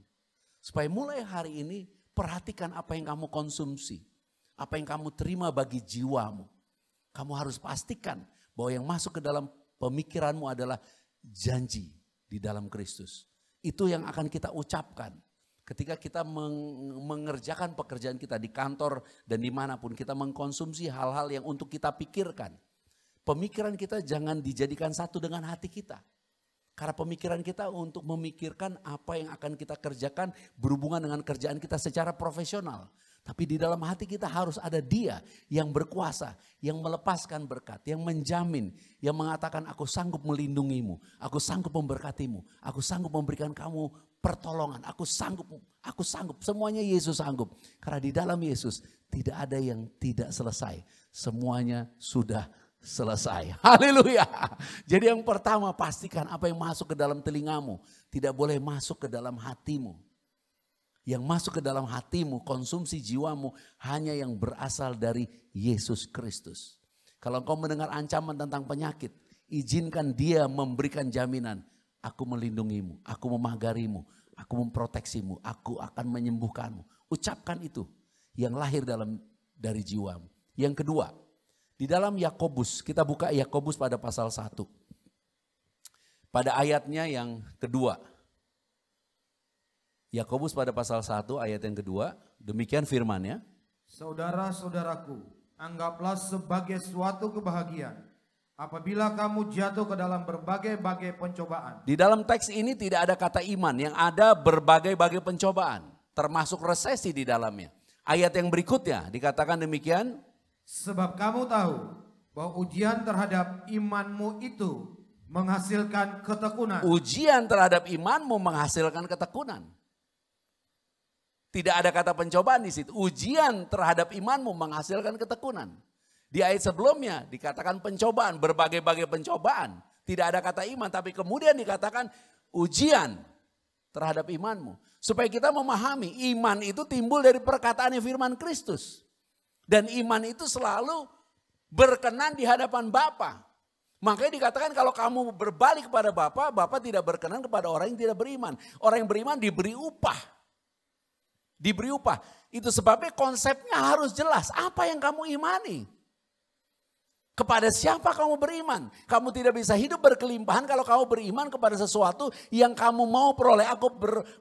Supaya mulai hari ini perhatikan apa yang kamu konsumsi, apa yang kamu terima bagi jiwamu. Kamu harus pastikan bahwa yang masuk ke dalam pemikiranmu adalah janji di dalam Kristus. Itu yang akan kita ucapkan ketika kita mengerjakan pekerjaan kita di kantor dan dimanapun kita mengkonsumsi hal-hal yang untuk kita pikirkan. Pemikiran kita jangan dijadikan satu dengan hati kita. Karena pemikiran kita untuk memikirkan apa yang akan kita kerjakan berhubungan dengan kerjaan kita secara profesional. Tapi di dalam hati kita harus ada Dia yang berkuasa, yang melepaskan berkat, yang menjamin, yang mengatakan aku sanggup melindungimu, aku sanggup memberkatimu, aku sanggup memberikan kamu pertolongan, aku sanggup, semuanya Yesus sanggup. Karena di dalam Yesus tidak ada yang tidak selesai, semuanya sudah selesai. Haleluya. Jadi yang pertama pastikan apa yang masuk ke dalam telingamu tidak boleh masuk ke dalam hatimu. Yang masuk ke dalam hatimu, konsumsi jiwamu hanya yang berasal dari Yesus Kristus. Kalau engkau mendengar ancaman tentang penyakit, izinkan Dia memberikan jaminan. Aku melindungimu, aku memagarimu, aku memproteksimu, aku akan menyembuhkanmu. Ucapkan itu yang lahir dari jiwamu. Yang kedua, di dalam Yakobus, kita buka Yakobus pada pasal 1. Pada ayatnya yang kedua. Yakobus pada pasal 1 ayat yang kedua, demikian firman-Nya. Saudara-saudaraku, anggaplah sebagai suatu kebahagiaan apabila kamu jatuh ke dalam berbagai-bagai pencobaan. Di dalam teks ini tidak ada kata iman, yang ada berbagai-bagai pencobaan, termasuk resesi di dalamnya. Ayat yang berikutnya dikatakan demikian. Sebab kamu tahu bahwa ujian terhadap imanmu itu menghasilkan ketekunan. Ujian terhadap imanmu menghasilkan ketekunan. Tidak ada kata pencobaan di situ. Ujian terhadap imanmu menghasilkan ketekunan. Di ayat sebelumnya dikatakan pencobaan, berbagai-bagai pencobaan. Tidak ada kata iman, tapi kemudian dikatakan ujian terhadap imanmu. Supaya kita memahami iman itu timbul dari perkataan firman Kristus. Dan iman itu selalu berkenan di hadapan Bapa. Makanya dikatakan kalau kamu berbalik kepada Bapa, Bapa tidak berkenan kepada orang yang tidak beriman. Orang yang beriman diberi upah. Diberi upah. Itu sebabnya konsepnya harus jelas. Apa yang kamu imani? Kepada siapa kamu beriman? Kamu tidak bisa hidup berkelimpahan kalau kamu beriman kepada sesuatu yang kamu mau peroleh. Aku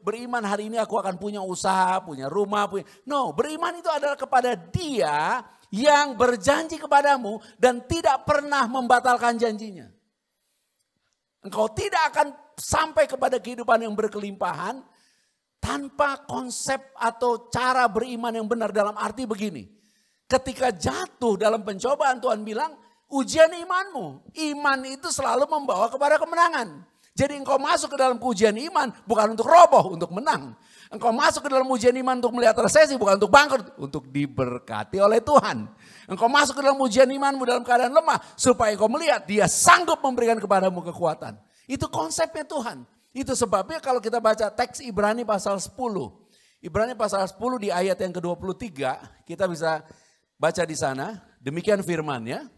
beriman hari ini aku akan punya usaha, punya rumah. No, beriman itu adalah kepada Dia yang berjanji kepadamu dan tidak pernah membatalkan janjinya. Engkau tidak akan sampai kepada kehidupan yang berkelimpahan tanpa konsep atau cara beriman yang benar, dalam arti begini. Ketika jatuh dalam pencobaan, Tuhan bilang ujian imanmu. Iman itu selalu membawa kepada kemenangan. Jadi engkau masuk ke dalam ujian iman bukan untuk roboh, untuk menang. Engkau masuk ke dalam ujian iman untuk melihat resesi, bukan untuk bangkrut, untuk diberkati oleh Tuhan. Engkau masuk ke dalam ujian imanmu dalam keadaan lemah supaya engkau melihat Dia sanggup memberikan kepadamu kekuatan. Itu konsepnya Tuhan. Itu sebabnya kalau kita baca teks Ibrani pasal 10. Ibrani pasal 10 di ayat yang ke-23 kita bisa baca di sana. Demikian firman-Nya.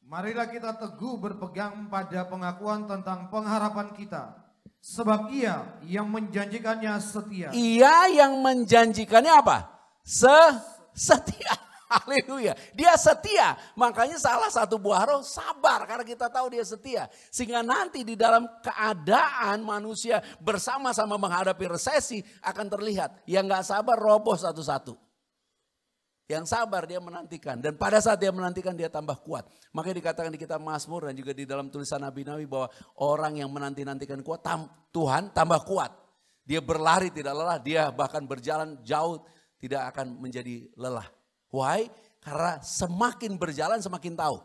Marilah kita teguh berpegang pada pengakuan tentang pengharapan kita. Sebab Ia yang menjanjikannya setia. Ia yang menjanjikannya apa? Setia. Haleluya. Dia setia. Makanya salah satu buah roh sabar karena kita tahu dia setia. Sehingga nanti di dalam keadaan manusia bersama-sama menghadapi resesi akan terlihat. Yang gak sabar roboh satu-satu. Yang sabar dia menantikan. Dan pada saat dia menantikan dia tambah kuat. Makanya dikatakan di kitab Mazmur dan juga di dalam tulisan Nabi-Nabi bahwa orang yang menanti-nantikan kuat Tuhan tambah kuat. Dia berlari tidak lelah. Dia bahkan berjalan jauh tidak akan menjadi lelah. Why? Karena semakin berjalan semakin tahu.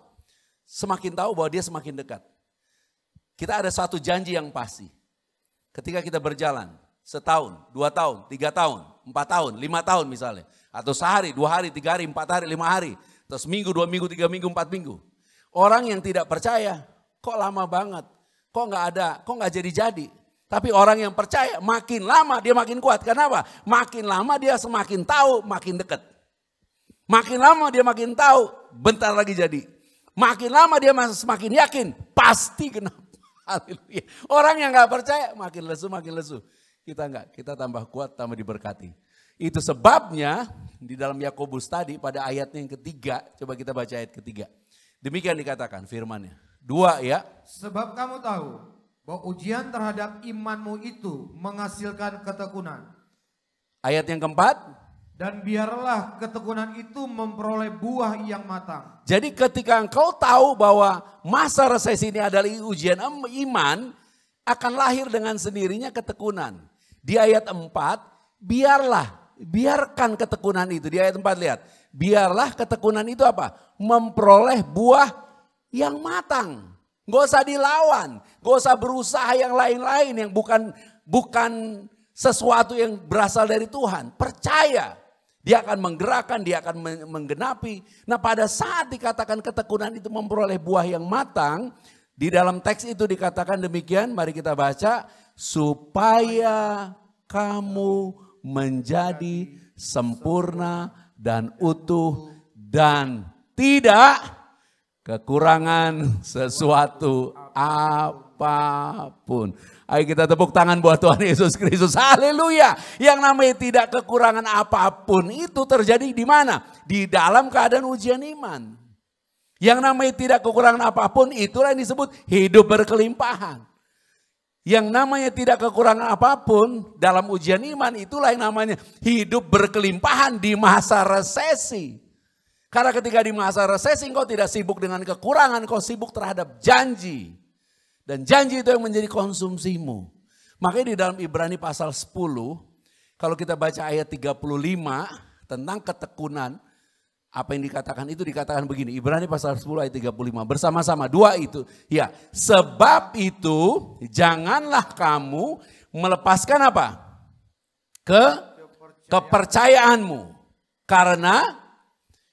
Semakin tahu bahwa dia semakin dekat. Kita ada suatu janji yang pasti. Ketika kita berjalan setahun, 2 tahun, 3 tahun, 4 tahun, 5 tahun misalnya. Atau sehari, 2 hari, 3 hari, 4 hari, 5 hari. Atau seminggu, 2 minggu, 3 minggu, 4 minggu. Orang yang tidak percaya, kok lama banget. Kok gak ada, kok gak jadi-jadi. Tapi orang yang percaya makin lama dia makin kuat. Kenapa? Makin lama dia semakin tahu, makin dekat. Makin lama dia makin tahu, bentar lagi jadi. Makin lama dia semakin yakin, pasti kena. Haleluya. Orang yang gak percaya makin lesu. Kita enggak, kita tambah kuat, tambah diberkati. Itu sebabnya di dalam Yakobus tadi pada ayatnya yang ketiga, coba kita baca ayat ketiga. Demikian dikatakan firman-Nya. 2 ya. Sebab kamu tahu bahwa ujian terhadap imanmu itu menghasilkan ketekunan. Ayat yang keempat. Dan biarlah ketekunan itu memperoleh buah yang matang. Jadi ketika engkau tahu bahwa masa resesi ini adalah ujian iman, akan lahir dengan sendirinya ketekunan. Di ayat 4, biarkan ketekunan itu. Di ayat 4 lihat, biarlah ketekunan itu apa? Memperoleh buah yang matang. Gak usah dilawan, gak usah berusaha yang lain-lain yang bukan sesuatu yang berasal dari Tuhan. Percaya. Dia akan menggerakkan, dia akan menggenapi. Nah pada saat dikatakan ketekunan itu memperoleh buah yang matang. Di dalam teks itu dikatakan demikian, mari kita baca. Supaya kamu menjadi sempurna dan utuh dan tidak kekurangan sesuatu apapun. Ayo kita tepuk tangan buat Tuhan Yesus Kristus. Haleluya. Yang namanya tidak kekurangan apapun itu terjadi di mana? Di dalam keadaan ujian iman. Yang namanya tidak kekurangan apapun itulah yang disebut hidup berkelimpahan. Yang namanya tidak kekurangan apapun dalam ujian iman itulah yang namanya hidup berkelimpahan di masa resesi. Karena ketika di masa resesi engkau tidak sibuk dengan kekurangan, engkau sibuk terhadap janji. Dan janji itu yang menjadi konsumsimu. Makanya di dalam Ibrani pasal 10, kalau kita baca ayat 35 tentang ketekunan, apa yang dikatakan itu dikatakan begini. Ibrani pasal 10 ayat 35, bersama-sama 2 itu. Ya, sebab itu janganlah kamu melepaskan apa? Kepercayaanmu. Karena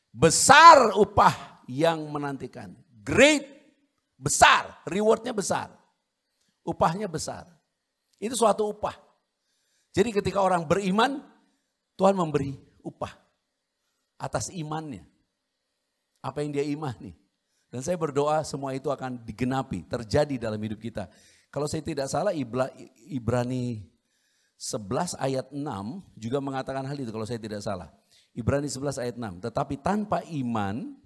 besar upah yang menantikan. Great. Besar, rewardnya besar, upahnya besar. Itu suatu upah. Jadi ketika orang beriman, Tuhan memberi upah atas imannya. Apa yang dia imani. Dan saya berdoa semua itu akan digenapi, terjadi dalam hidup kita. Kalau saya tidak salah Ibrani 11 ayat 6 juga mengatakan hal itu kalau saya tidak salah. Ibrani 11 ayat 6, tetapi tanpa iman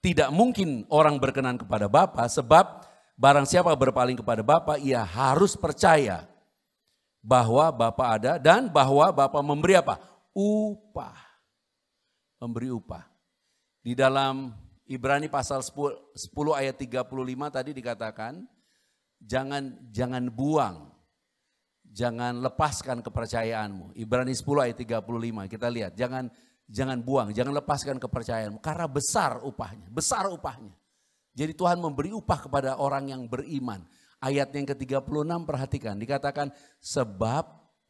tidak mungkin orang berkenan kepada Bapa, sebab barang siapa berpaling kepada Bapa, ia harus percaya bahwa Bapa ada dan bahwa Bapa memberi apa? Upah. Memberi upah. Di dalam Ibrani pasal 10 ayat 35 tadi dikatakan, jangan buang, jangan lepaskan kepercayaanmu. Ibrani 10 ayat 35 kita lihat, jangan buang, jangan lepaskan kepercayaanmu. Karena besar upahnya. Jadi Tuhan memberi upah kepada orang yang beriman. Ayat yang ke-36 perhatikan, dikatakan sebab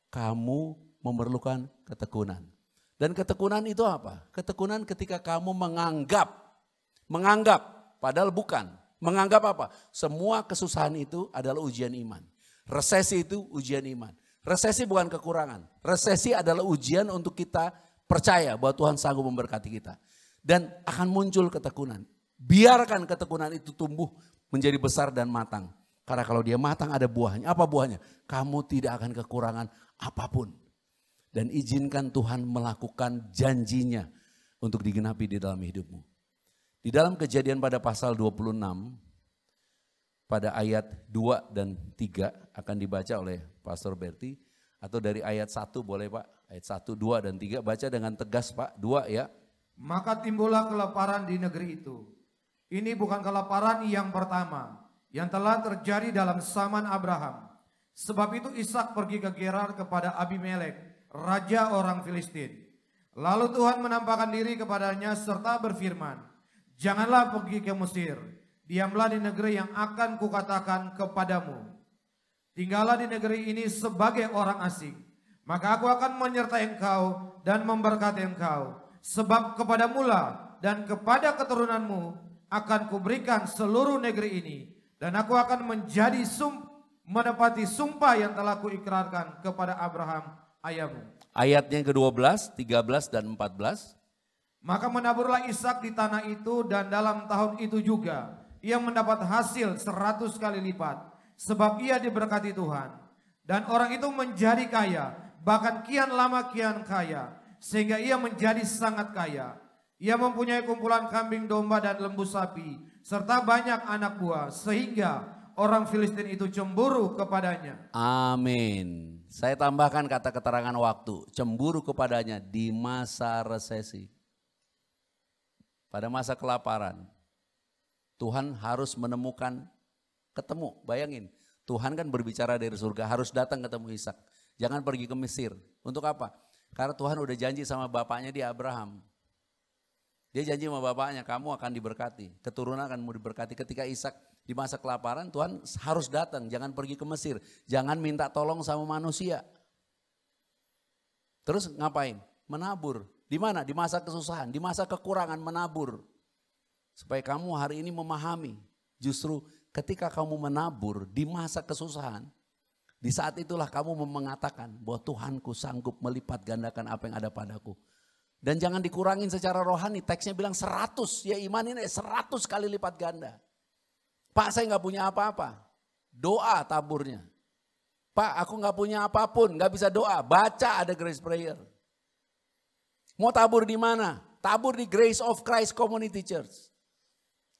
kamu memerlukan ketekunan. Dan ketekunan itu apa? Ketekunan ketika kamu menganggap, padahal bukan. Menganggap apa? Semua kesusahan itu adalah ujian iman. Resesi itu ujian iman. Resesi bukan kekurangan. Resesi adalah ujian untuk kita percaya bahwa Tuhan sanggup memberkati kita. Dan akan muncul ketekunan. Biarkan ketekunan itu tumbuh menjadi besar dan matang. Karena kalau dia matang ada buahnya. Apa buahnya? Kamu tidak akan kekurangan apapun. Dan izinkan Tuhan melakukan janjinya untuk digenapi di dalam hidupmu. Di dalam Kejadian pada pasal 26, pada ayat 2 dan 3 akan dibaca oleh Pastor Berti. Atau dari ayat 1 boleh Pak, ayat 1, 2 dan 3 baca dengan tegas Pak, 2 ya. Maka timbullah kelaparan di negeri itu. Ini bukan kelaparan yang pertama yang telah terjadi dalam zaman Abraham. Sebab itu Ishak pergi ke Gerar kepada Abimelek, raja orang Filistin. Lalu Tuhan menampakkan diri kepadanya serta berfirman, janganlah pergi ke Mesir, diamlah di negeri yang akan kukatakan kepadamu. Tinggallah di negeri ini sebagai orang asing, maka aku akan menyertai engkau dan memberkati engkau. Sebab kepadamulah dan kepada keturunanmu akan kuberikan seluruh negeri ini, dan aku akan menepati sumpah yang telah kuikrarkan kepada Abraham ayahmu. Ayatnya yang ke-12, 13 dan 14. Maka menaburlah Ishak di tanah itu, dan dalam tahun itu juga ia mendapat hasil 100 kali lipat, sebab ia diberkati Tuhan. Dan orang itu menjadi kaya, bahkan kian lama kian kaya, sehingga ia menjadi sangat kaya. Ia mempunyai kumpulan kambing domba dan lembu sapi, serta banyak anak buah, sehingga orang Filistin itu cemburu kepadanya. Amin. Saya tambahkan kata keterangan waktu, cemburu kepadanya di masa resesi. Pada masa kelaparan, Tuhan harus menemukan, ketemu, bayangin. Tuhan kan berbicara dari surga, harus datang ketemu Ishak. Jangan pergi ke Mesir. Untuk apa? Karena Tuhan udah janji sama bapaknya di Abraham. Dia janji sama bapaknya, kamu akan diberkati, keturunan akan diberkati. Ketika Ishak di masa kelaparan, Tuhan harus datang, jangan pergi ke Mesir. Jangan minta tolong sama manusia. Terus ngapain? Menabur. Di mana? Di masa kesusahan, di masa kekurangan menabur. Supaya kamu hari ini memahami, justru ketika kamu menabur di masa kesusahan, di saat itulah kamu mengatakan bahwa Tuhanku sanggup melipat gandakan apa yang ada padaku. Dan jangan dikurangin secara rohani, teksnya bilang 100, ya iman ini 100 kali lipat ganda. Pak saya nggak punya apa-apa, doa taburnya. Pak aku nggak punya apapun, nggak bisa doa, baca ada Grace Prayer. Mau tabur di mana? Tabur di Grace of Christ Community Church.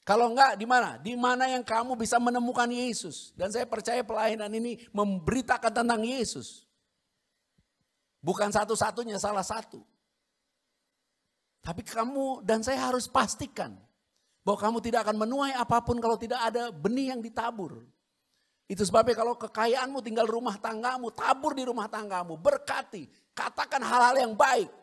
Kalau enggak di mana? Di mana yang kamu bisa menemukan Yesus. Dan saya percaya pelayanan ini memberitakan tentang Yesus. Bukan satu-satunya, salah satu. Tapi kamu dan saya harus pastikan bahwa kamu tidak akan menuai apapun kalau tidak ada benih yang ditabur. Itu sebabnya kalau kekayaanmu tinggal rumah tanggamu, tabur di rumah tanggamu, berkati, katakan hal-hal yang baik.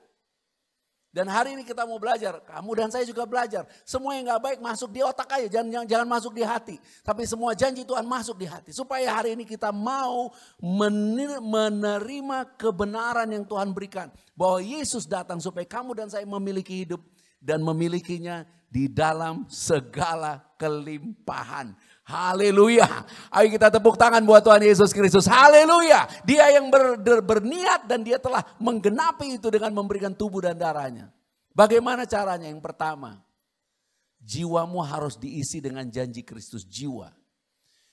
Dan hari ini kita mau belajar, kamu dan saya juga belajar. Semua yang gak baik masuk di otak aja, jangan masuk di hati. Tapi semua janji Tuhan masuk di hati. Supaya hari ini kita mau menerima kebenaran yang Tuhan berikan. Bahwa Yesus datang supaya kamu dan saya memiliki hidup. Dan memilikinya di dalam segala kelimpahan. Haleluya. Ayo kita tepuk tangan buat Tuhan Yesus Kristus. Haleluya. Dia yang berniat dan dia telah menggenapi itu dengan memberikan tubuh dan darahnya. Bagaimana caranya? Yang pertama, jiwamu harus diisi dengan janji Kristus, jiwa.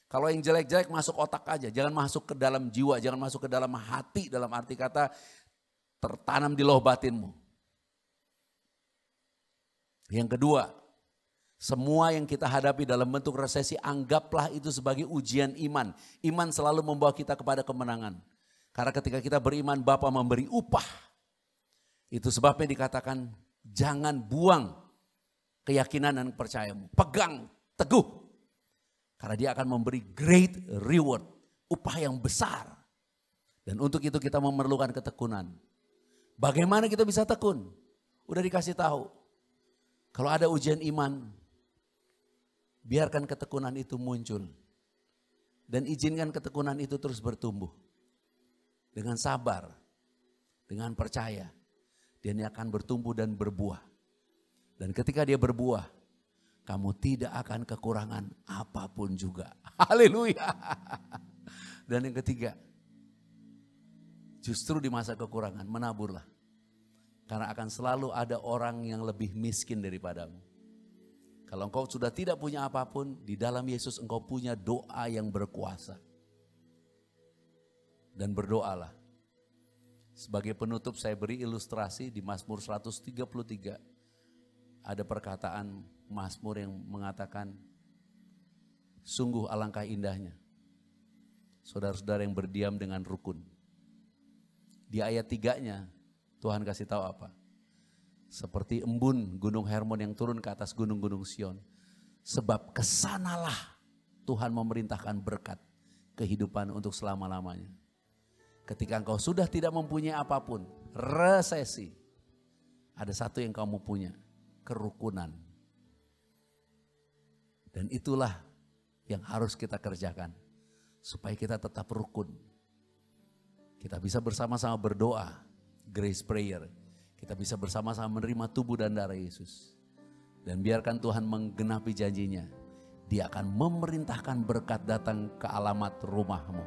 Kalau yang jelek-jelek masuk otak aja, jangan masuk ke dalam jiwa, jangan masuk ke dalam hati, dalam arti kata tertanam di loh batinmu. Yang kedua, semua yang kita hadapi dalam bentuk resesi, anggaplah itu sebagai ujian iman. Iman selalu membawa kita kepada kemenangan. Karena ketika kita beriman, Bapa memberi upah. Itu sebabnya dikatakan, jangan buang keyakinan dan percayamu. Pegang teguh. Karena dia akan memberi great reward. Upah yang besar. Dan untuk itu kita memerlukan ketekunan. Bagaimana kita bisa tekun? Udah dikasih tahu. Kalau ada ujian iman, biarkan ketekunan itu muncul. Dan izinkan ketekunan itu terus bertumbuh. Dengan sabar, dengan percaya. Dia akan bertumbuh dan berbuah. Dan ketika dia berbuah, kamu tidak akan kekurangan apapun juga. Haleluya. Dan yang ketiga, justru di masa kekurangan menaburlah. Karena akan selalu ada orang yang lebih miskin daripadamu. Kalau engkau sudah tidak punya apapun, di dalam Yesus engkau punya doa yang berkuasa. Dan berdoalah. Sebagai penutup saya beri ilustrasi di Mazmur 133. Ada perkataan Mazmur yang mengatakan, sungguh alangkah indahnya saudara-saudara yang berdiam dengan rukun. Di ayat 3-nya Tuhan kasih tahu apa? Seperti embun gunung Hermon yang turun ke atas gunung-gunung Sion. Sebab kesanalah Tuhan memerintahkan berkat kehidupan untuk selama-lamanya. Ketika engkau sudah tidak mempunyai apapun, resesi, ada satu yang kamu punya, kerukunan. Dan itulah yang harus kita kerjakan, supaya kita tetap rukun. Kita bisa bersama-sama berdoa, grace prayer. Kita bisa bersama-sama menerima tubuh dan darah Yesus. Dan biarkan Tuhan menggenapi janjinya. Dia akan memerintahkan berkat datang ke alamat rumahmu.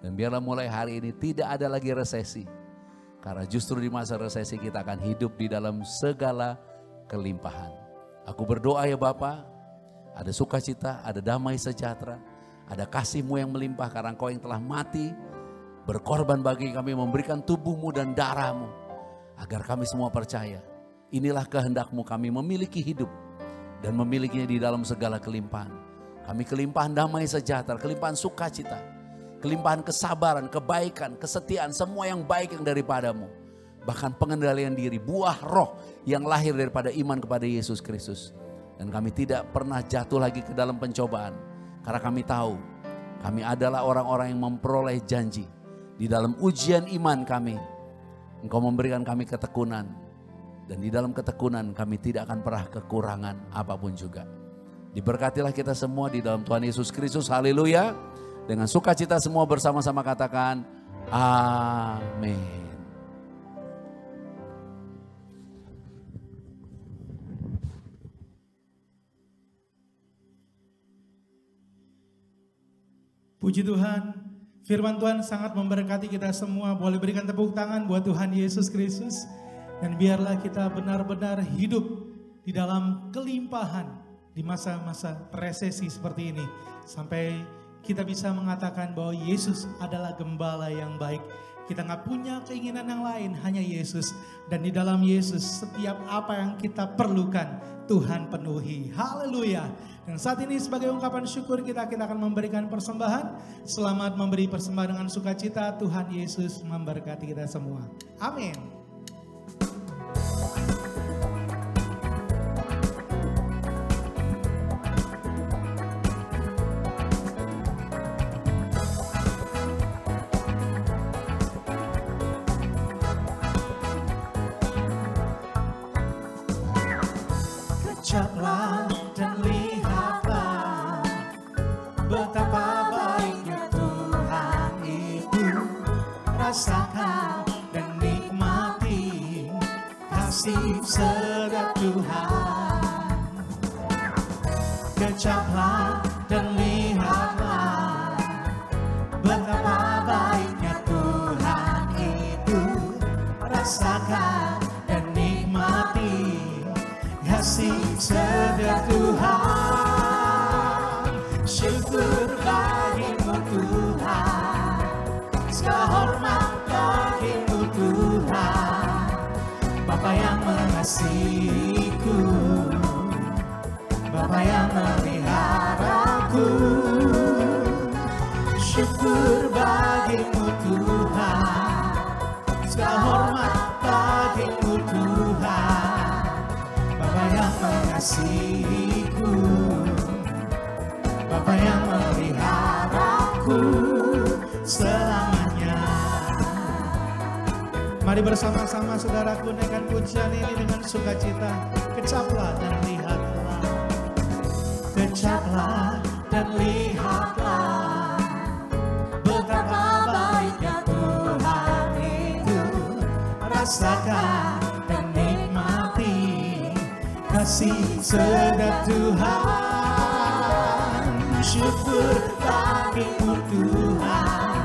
Dan biarlah mulai hari ini tidak ada lagi resesi. Karena justru di masa resesi kita akan hidup di dalam segala kelimpahan. Aku berdoa ya Bapa, ada sukacita, ada damai sejahtera, ada kasih-Mu yang melimpah karena Engkau yang telah mati, berkorban bagi kami, memberikan tubuh-Mu dan darah-Mu. Agar kami semua percaya, inilah kehendak-Mu, kami memiliki hidup dan memilikinya di dalam segala kelimpahan. Kami kelimpahan damai sejahtera, kelimpahan sukacita, kelimpahan kesabaran, kebaikan, kesetiaan, semua yang baik yang daripada-Mu. Bahkan pengendalian diri, buah roh yang lahir daripada iman kepada Yesus Kristus. Dan kami tidak pernah jatuh lagi ke dalam pencobaan. Karena kami tahu, kami adalah orang-orang yang memperoleh janji. Di dalam ujian iman kami, Engkau memberikan kami ketekunan. Dan di dalam ketekunan kami tidak akan pernah kekurangan apapun juga. Diberkatilah kita semua di dalam Tuhan Yesus Kristus. Haleluya. Dengan sukacita semua bersama-sama katakan amin. Puji Tuhan, firman Tuhan sangat memberkati kita semua. Boleh berikan tepuk tangan buat Tuhan Yesus Kristus. Dan biarlah kita benar-benar hidup di dalam kelimpahan di masa-masa resesi seperti ini. Sampai kita bisa mengatakan bahwa Yesus adalah gembala yang baik. Kita gak punya keinginan yang lain, hanya Yesus. Dan di dalam Yesus setiap apa yang kita perlukan Tuhan penuhi. Haleluya. Dan saat ini sebagai ungkapan syukur kita akan memberikan persembahan. Selamat memberi persembahan dengan sukacita. Tuhan Yesus memberkati kita semua. Amin. Kecaplah dan lihatlah betapa baiknya Tuhan itu. Rasakan dan nikmati kasih setia Tuhan. Kecaplah dan lihatlah betapa baiknya Tuhan itu. Rasakan dan nikmati kasih setia Tuhan. Syukur bagimu Tuhan, segala hormat bagimu Tuhan. Bapa yang mengasihiku, Bapa yang memeliharaku. Syukur bagimu Tuhan, segala hormat bagimu Tuhan. Bapa yang mengasihiku, Bapa yang memeliharaku selamanya. Mari bersama-sama saudaraku naikkan pujian ini dengan sukacita. Kecaplah dan lihatlah. Kecaplah dan lihatlah betapa baiknya Tuhan itu. Rasakan dan nikmati kasih sedap Tuhan. Syukur bagimu Tuhan,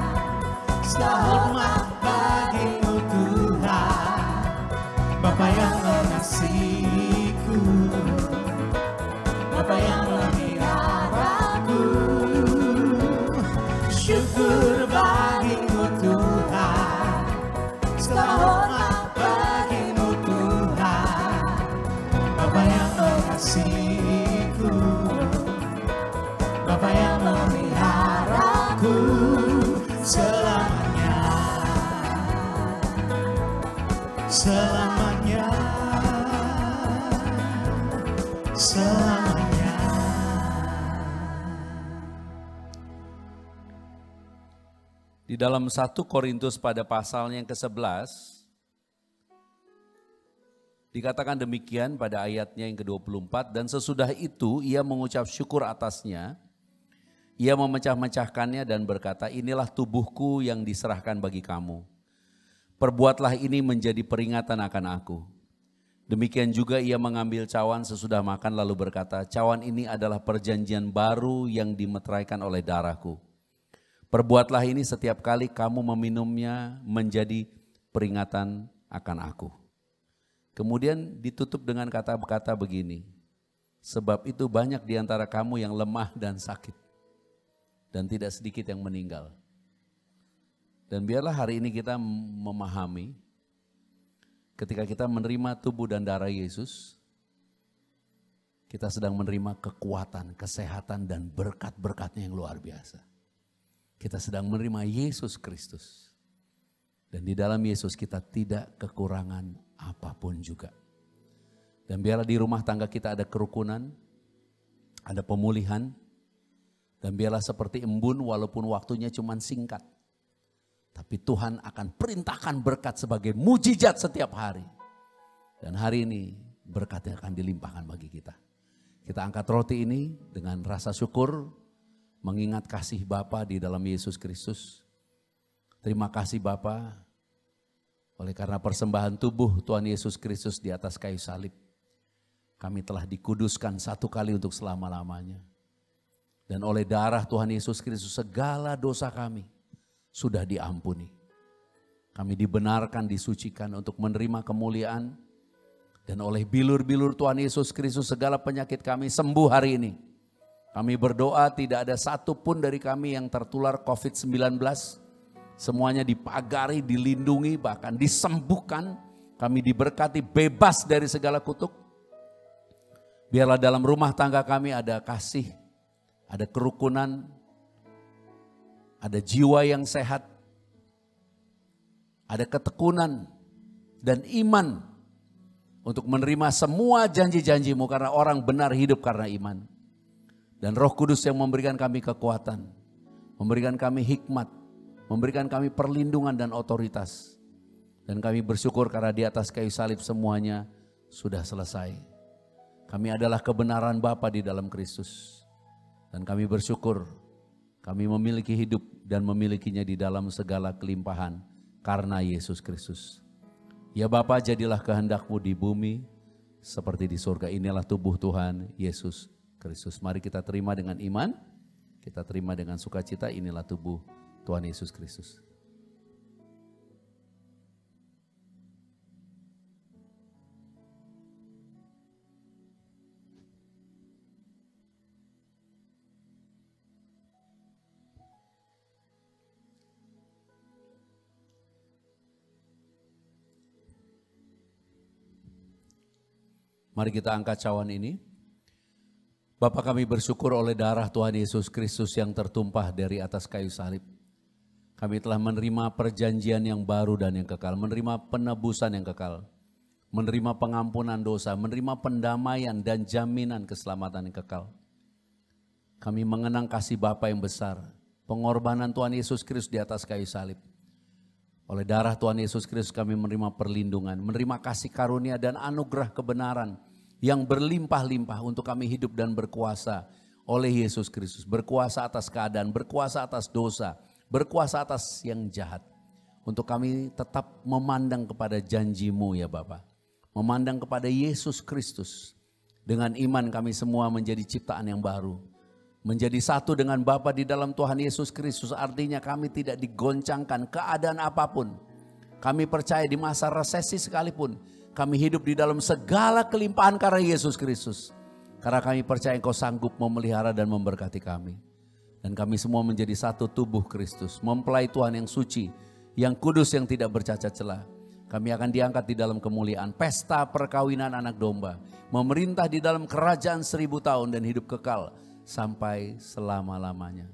segala hormat bagimu Tuhan. Bapa yang mengasihiku, Bapa yang memeliharaku. Syukur bagimu Tuhan, segala hormat bagimu Tuhan. Bapa yang mengasihiku, Bapa yang memeliharaku selamanya, selamanya, selamanya. Di dalam 1 Korintus pada pasalnya yang ke-11, dikatakan demikian pada ayatnya yang ke-24, dan sesudah itu ia mengucap syukur atasnya, ia memecah-mecahkannya dan berkata, inilah tubuhku yang diserahkan bagi kamu. Perbuatlah ini menjadi peringatan akan aku. Demikian juga ia mengambil cawan sesudah makan lalu berkata, cawan ini adalah perjanjian baru yang dimeteraikan oleh darahku. Perbuatlah ini setiap kali kamu meminumnya menjadi peringatan akan aku. Kemudian ditutup dengan kata-kata begini, sebab itu banyak di antara kamu yang lemah dan sakit, dan tidak sedikit yang meninggal. Dan biarlah hari ini kita memahami, ketika kita menerima tubuh dan darah Yesus, kita sedang menerima kekuatan, kesehatan, dan berkat-berkatnya yang luar biasa. Kita sedang menerima Yesus Kristus. Dan di dalam Yesus kita tidak kekurangan apapun juga. Dan biarlah di rumah tangga kita ada kerukunan, ada pemulihan. Dan biarlah seperti embun walaupun waktunya cuma singkat. Tapi Tuhan akan perintahkan berkat sebagai mujizat setiap hari. Dan hari ini berkatnya akan dilimpahkan bagi kita. Kita angkat roti ini dengan rasa syukur, mengingat kasih Bapa di dalam Yesus Kristus. Terima kasih Bapa, oleh karena persembahan tubuh Tuhan Yesus Kristus di atas kayu salib, kami telah dikuduskan satu kali untuk selama-lamanya. Dan oleh darah Tuhan Yesus Kristus segala dosa kami sudah diampuni. Kami dibenarkan, disucikan untuk menerima kemuliaan. Dan oleh bilur-bilur Tuhan Yesus Kristus segala penyakit kami sembuh hari ini. Kami berdoa tidak ada satupun dari kami yang tertular COVID-19. Semuanya dipagari, dilindungi, bahkan disembuhkan. Kami diberkati bebas dari segala kutuk. Biarlah dalam rumah tangga kami ada kasih, ada kerukunan, ada jiwa yang sehat, ada ketekunan dan iman untuk menerima semua janji-janji-Mu, karena orang benar hidup karena iman. Dan Roh Kudus yang memberikan kami kekuatan, memberikan kami hikmat, memberikan kami perlindungan dan otoritas. Dan kami bersyukur karena di atas kayu salib semuanya sudah selesai. Kami adalah kebenaran Bapa di dalam Kristus. Dan kami bersyukur kami memiliki hidup dan memilikinya di dalam segala kelimpahan karena Yesus Kristus. Ya Bapa, jadilah kehendak-Mu di bumi seperti di surga. Inilah tubuh Tuhan Yesus Kristus. Mari kita terima dengan iman, kita terima dengan sukacita. Inilah tubuh Tuhan Yesus Kristus. Mari kita angkat cawan ini. Bapa, kami bersyukur oleh darah Tuhan Yesus Kristus yang tertumpah dari atas kayu salib. Kami telah menerima perjanjian yang baru dan yang kekal, menerima penebusan yang kekal, menerima pengampunan dosa, menerima pendamaian dan jaminan keselamatan yang kekal. Kami mengenang kasih Bapa yang besar, pengorbanan Tuhan Yesus Kristus di atas kayu salib. Oleh darah Tuhan Yesus Kristus kami menerima perlindungan, menerima kasih karunia dan anugerah kebenaran yang berlimpah-limpah untuk kami hidup dan berkuasa oleh Yesus Kristus. Berkuasa atas keadaan, berkuasa atas dosa, berkuasa atas yang jahat. Untuk kami tetap memandang kepada janji-Mu ya Bapa. Memandang kepada Yesus Kristus Dengan iman kami semua menjadi ciptaan yang baru. Menjadi satu dengan Bapa di dalam Tuhan Yesus Kristus, artinya kami tidak digoncangkan keadaan apapun. Kami percaya di masa resesi sekalipun, kami hidup di dalam segala kelimpahan karena Yesus Kristus. Karena kami percaya Engkau sanggup memelihara dan memberkati kami. Dan kami semua menjadi satu tubuh Kristus, mempelai Tuhan yang suci, yang kudus, yang tidak bercacat celah. Kami akan diangkat di dalam kemuliaan, pesta perkawinan anak domba, memerintah di dalam kerajaan 1000 tahun dan hidup kekal sampai selama-lamanya.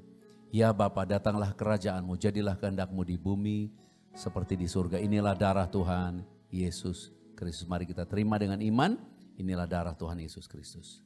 Ya Bapa, datanglah kerajaan-Mu, jadilah kehendak-Mu di bumi seperti di surga. Inilah darah Tuhan Yesus Kristus. Mari kita terima dengan iman, inilah darah Tuhan Yesus Kristus.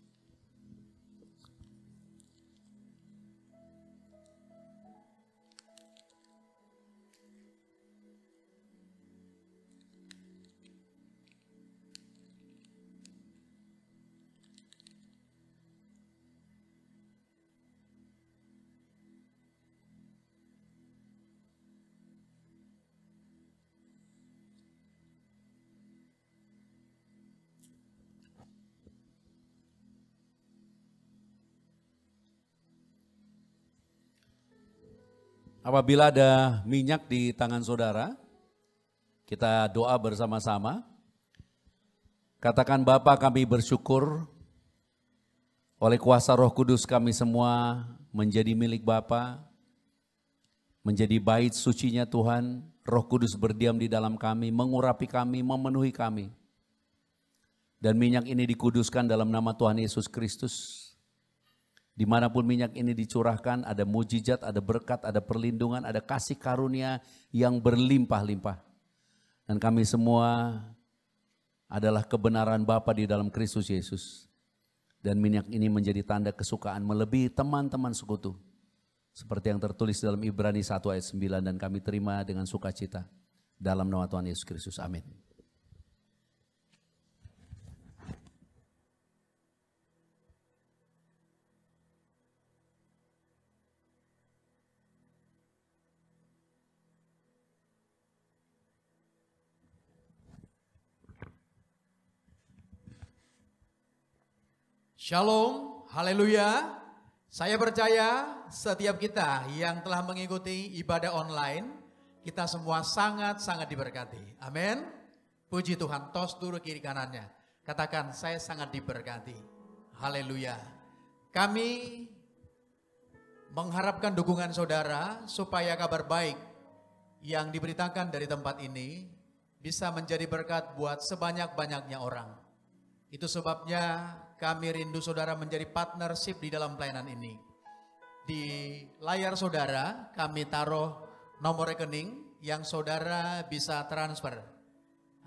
Apabila ada minyak di tangan saudara, kita doa bersama-sama. Katakan, Bapa, kami bersyukur oleh kuasa Roh Kudus kami semua menjadi milik Bapa, menjadi bait sucinya Tuhan. Roh Kudus berdiam di dalam kami, mengurapi kami, memenuhi kami. Dan minyak ini dikuduskan dalam nama Tuhan Yesus Kristus. Dimanapun minyak ini dicurahkan, ada mujizat, ada berkat, ada perlindungan, ada kasih karunia yang berlimpah-limpah. Dan kami semua adalah kebenaran Bapa di dalam Kristus Yesus. Dan minyak ini menjadi tanda kesukaan melebihi teman-teman sekutu. Seperti yang tertulis dalam Ibrani 1 ayat 9, dan kami terima dengan sukacita. Dalam nama Tuhan Yesus Kristus, amin. Shalom, haleluya. Saya percaya setiap kita yang telah mengikuti ibadah online, kita semua sangat-sangat diberkati. Amin. Puji Tuhan, tos dulu kiri kanannya. Katakan, saya sangat diberkati. Haleluya. Kami mengharapkan dukungan saudara supaya kabar baik yang diberitakan dari tempat ini bisa menjadi berkat buat sebanyak-banyaknya orang. Itu sebabnya kami rindu saudara menjadi partnership di dalam pelayanan ini. Di layar saudara kami taruh nomor rekening yang saudara bisa transfer.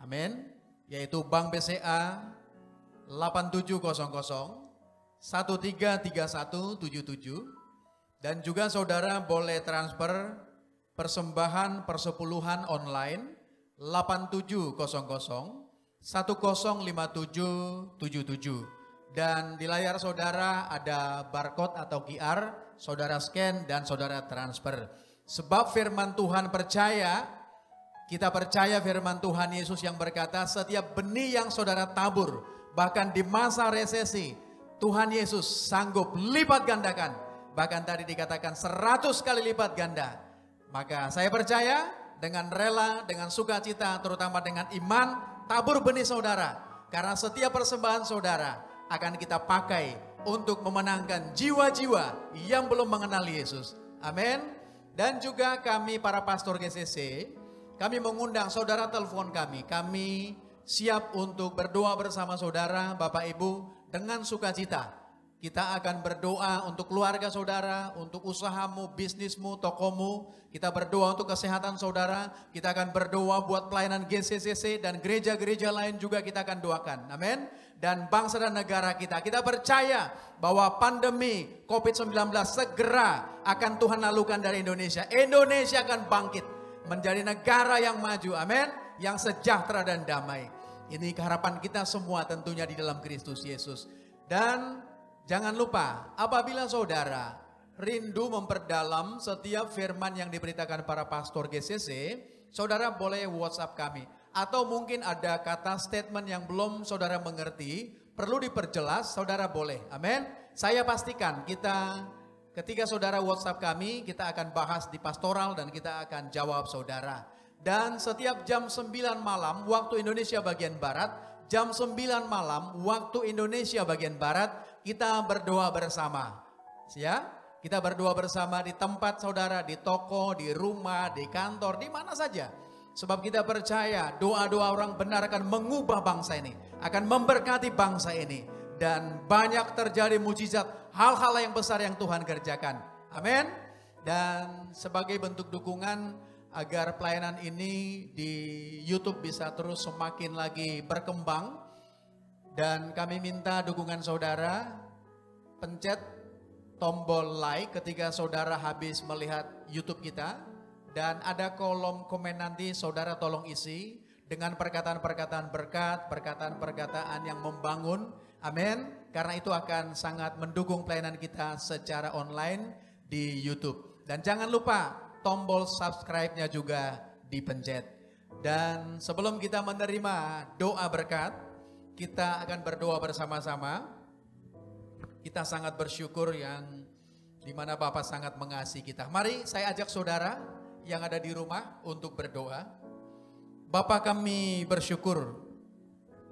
Amin. Yaitu Bank BCA 8700 133177, dan juga saudara boleh transfer persembahan persepuluhan online 8700 105777. Dan di layar saudara ada barcode atau QR, saudara scan dan saudara transfer. Sebab firman Tuhan kita percaya firman Tuhan Yesus yang berkata, setiap benih yang saudara tabur, bahkan di masa resesi, Tuhan Yesus sanggup lipat gandakan. Bahkan tadi dikatakan 100 kali lipat ganda. Maka saya percaya dengan rela, dengan sukacita, terutama dengan iman, tabur benih saudara. Karena setiap persembahan saudara akan kita pakai untuk memenangkan jiwa-jiwa yang belum mengenal Yesus. Amin. Dan juga kami para pastor GCC, kami mengundang saudara telepon kami. Kami siap untuk berdoa bersama saudara, Bapak Ibu, dengan sukacita. Kita akan berdoa untuk keluarga saudara, untuk usahamu, bisnismu, tokomu. Kita berdoa untuk kesehatan saudara. Kita akan berdoa buat pelayanan GCCC dan gereja-gereja lain juga kita akan doakan. Amin. Dan bangsa dan negara kita. Kita percaya bahwa pandemi COVID-19 segera akan Tuhan lalukan dari Indonesia. Indonesia akan bangkit menjadi negara yang maju. Amin. Yang sejahtera dan damai. Ini keharapan kita semua tentunya di dalam Kristus Yesus. Dan jangan lupa, apabila saudara rindu memperdalam setiap firman yang diberitakan para pastor GCC, saudara boleh WhatsApp kami. Atau mungkin ada kata statement yang belum saudara mengerti, perlu diperjelas, saudara boleh. Amin. Saya pastikan ketika saudara WhatsApp kami, kita akan bahas di pastoral dan kita akan jawab saudara. Dan setiap jam 9 malam waktu Indonesia bagian Barat, jam 9 malam waktu Indonesia bagian Barat, kita berdoa bersama. Ya, kita berdoa bersama di tempat saudara, di toko, di rumah, di kantor, di mana saja. Sebab kita percaya doa-doa orang benar akan mengubah bangsa ini, akan memberkati bangsa ini. Dan banyak terjadi mujizat, hal-hal yang besar yang Tuhan kerjakan. Amin. Dan sebagai bentuk dukungan agar pelayanan ini di YouTube bisa terus semakin lagi berkembang. Dan kami minta dukungan saudara, pencet tombol like ketika saudara habis melihat YouTube kita. Dan ada kolom komen nanti, saudara tolong isi dengan perkataan-perkataan berkat, perkataan-perkataan yang membangun. Amin. Karena itu akan sangat mendukung pelayanan kita secara online di YouTube. Dan jangan lupa tombol subscribe-nya juga dipencet. Dan sebelum kita menerima doa berkat, kita akan berdoa bersama-sama. Kita sangat bersyukur yang dimana Bapak sangat mengasihi kita. Mari saya ajak saudara yang ada di rumah untuk berdoa. Bapa, kami bersyukur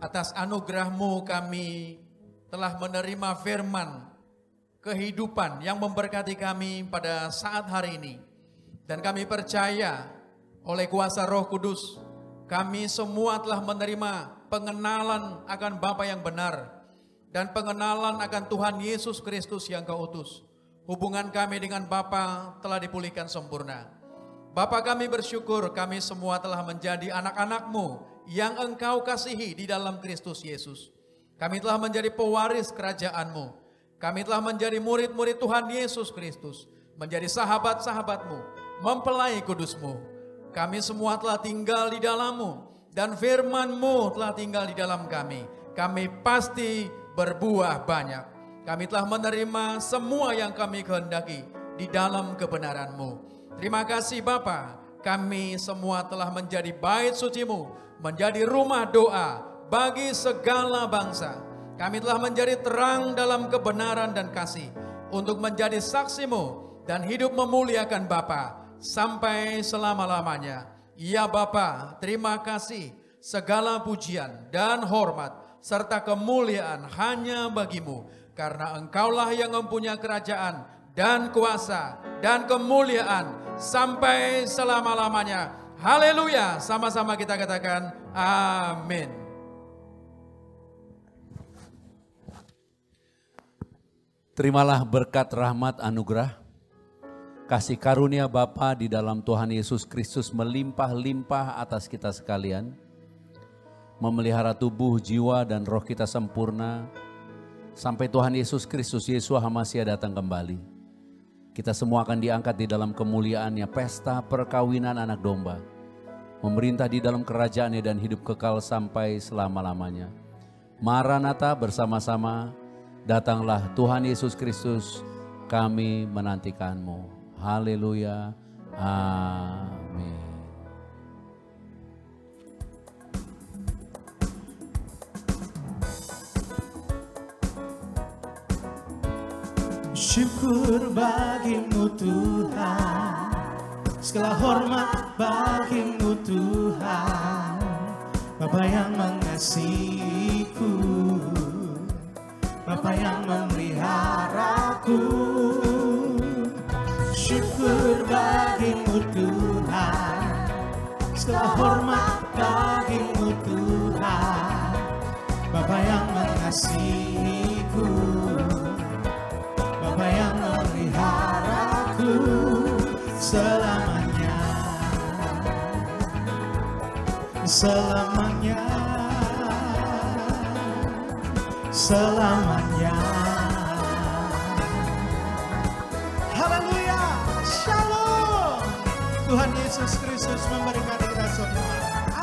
atas anugerah-Mu, kami telah menerima firman kehidupan yang memberkati kami pada saat hari ini. Dan kami percaya oleh kuasa Roh Kudus, kami semua telah menerima pengenalan akan Bapa yang benar dan pengenalan akan Tuhan Yesus Kristus yang Kau utus. Hubungan kami dengan Bapa telah dipulihkan sempurna. Bapa, kami bersyukur kami semua telah menjadi anak-anak-Mu yang Engkau kasihi di dalam Kristus Yesus. Kami telah menjadi pewaris kerajaan-Mu. Kami telah menjadi murid-murid Tuhan Yesus Kristus. Menjadi sahabat-sahabat-Mu, mempelai kudus-Mu. Kami semua telah tinggal di dalam-Mu. Dan firman-Mu telah tinggal di dalam kami. Kami pasti berbuah banyak. Kami telah menerima semua yang kami kehendaki di dalam kebenaran-Mu. Terima kasih Bapa, kami semua telah menjadi bait suci-Mu, menjadi rumah doa bagi segala bangsa. Kami telah menjadi terang dalam kebenaran dan kasih untuk menjadi saksi-Mu dan hidup memuliakan Bapa sampai selama-lamanya. Ya Bapa, terima kasih, segala pujian dan hormat serta kemuliaan hanya bagi-Mu, karena Engkaulah yang mempunyai kerajaan dan kuasa dan kemuliaan sampai selama-lamanya. Haleluya. Sama-sama kita katakan amin. Terimalah berkat, rahmat, anugerah, kasih karunia Bapa di dalam Tuhan Yesus Kristus melimpah-limpah atas kita sekalian. Memelihara tubuh, jiwa, dan roh kita sempurna sampai Tuhan Yesus Kristus Yeshua HaMashiach datang kembali. Kita semua akan diangkat di dalam kemuliaannya, pesta perkawinan anak domba. Memerintah di dalam kerajaannya dan hidup kekal sampai selama-lamanya. Maranatha, bersama-sama datanglah Tuhan Yesus Kristus, kami menantikan-Mu. Haleluya, amin. Syukur bagi-Mu Tuhan, segala hormat bagi-Mu Tuhan, Bapa yang mengasihiku, Bapa yang memeliharaku. Syukur bagi-Mu Tuhan, segala hormat bagi-Mu Tuhan, Bapa yang mengasihiku, Bapa yang memeliharaku selamanya, selamanya, selamanya. Haleluya, shalom. Tuhan Yesus Kristus memberkati kita semua.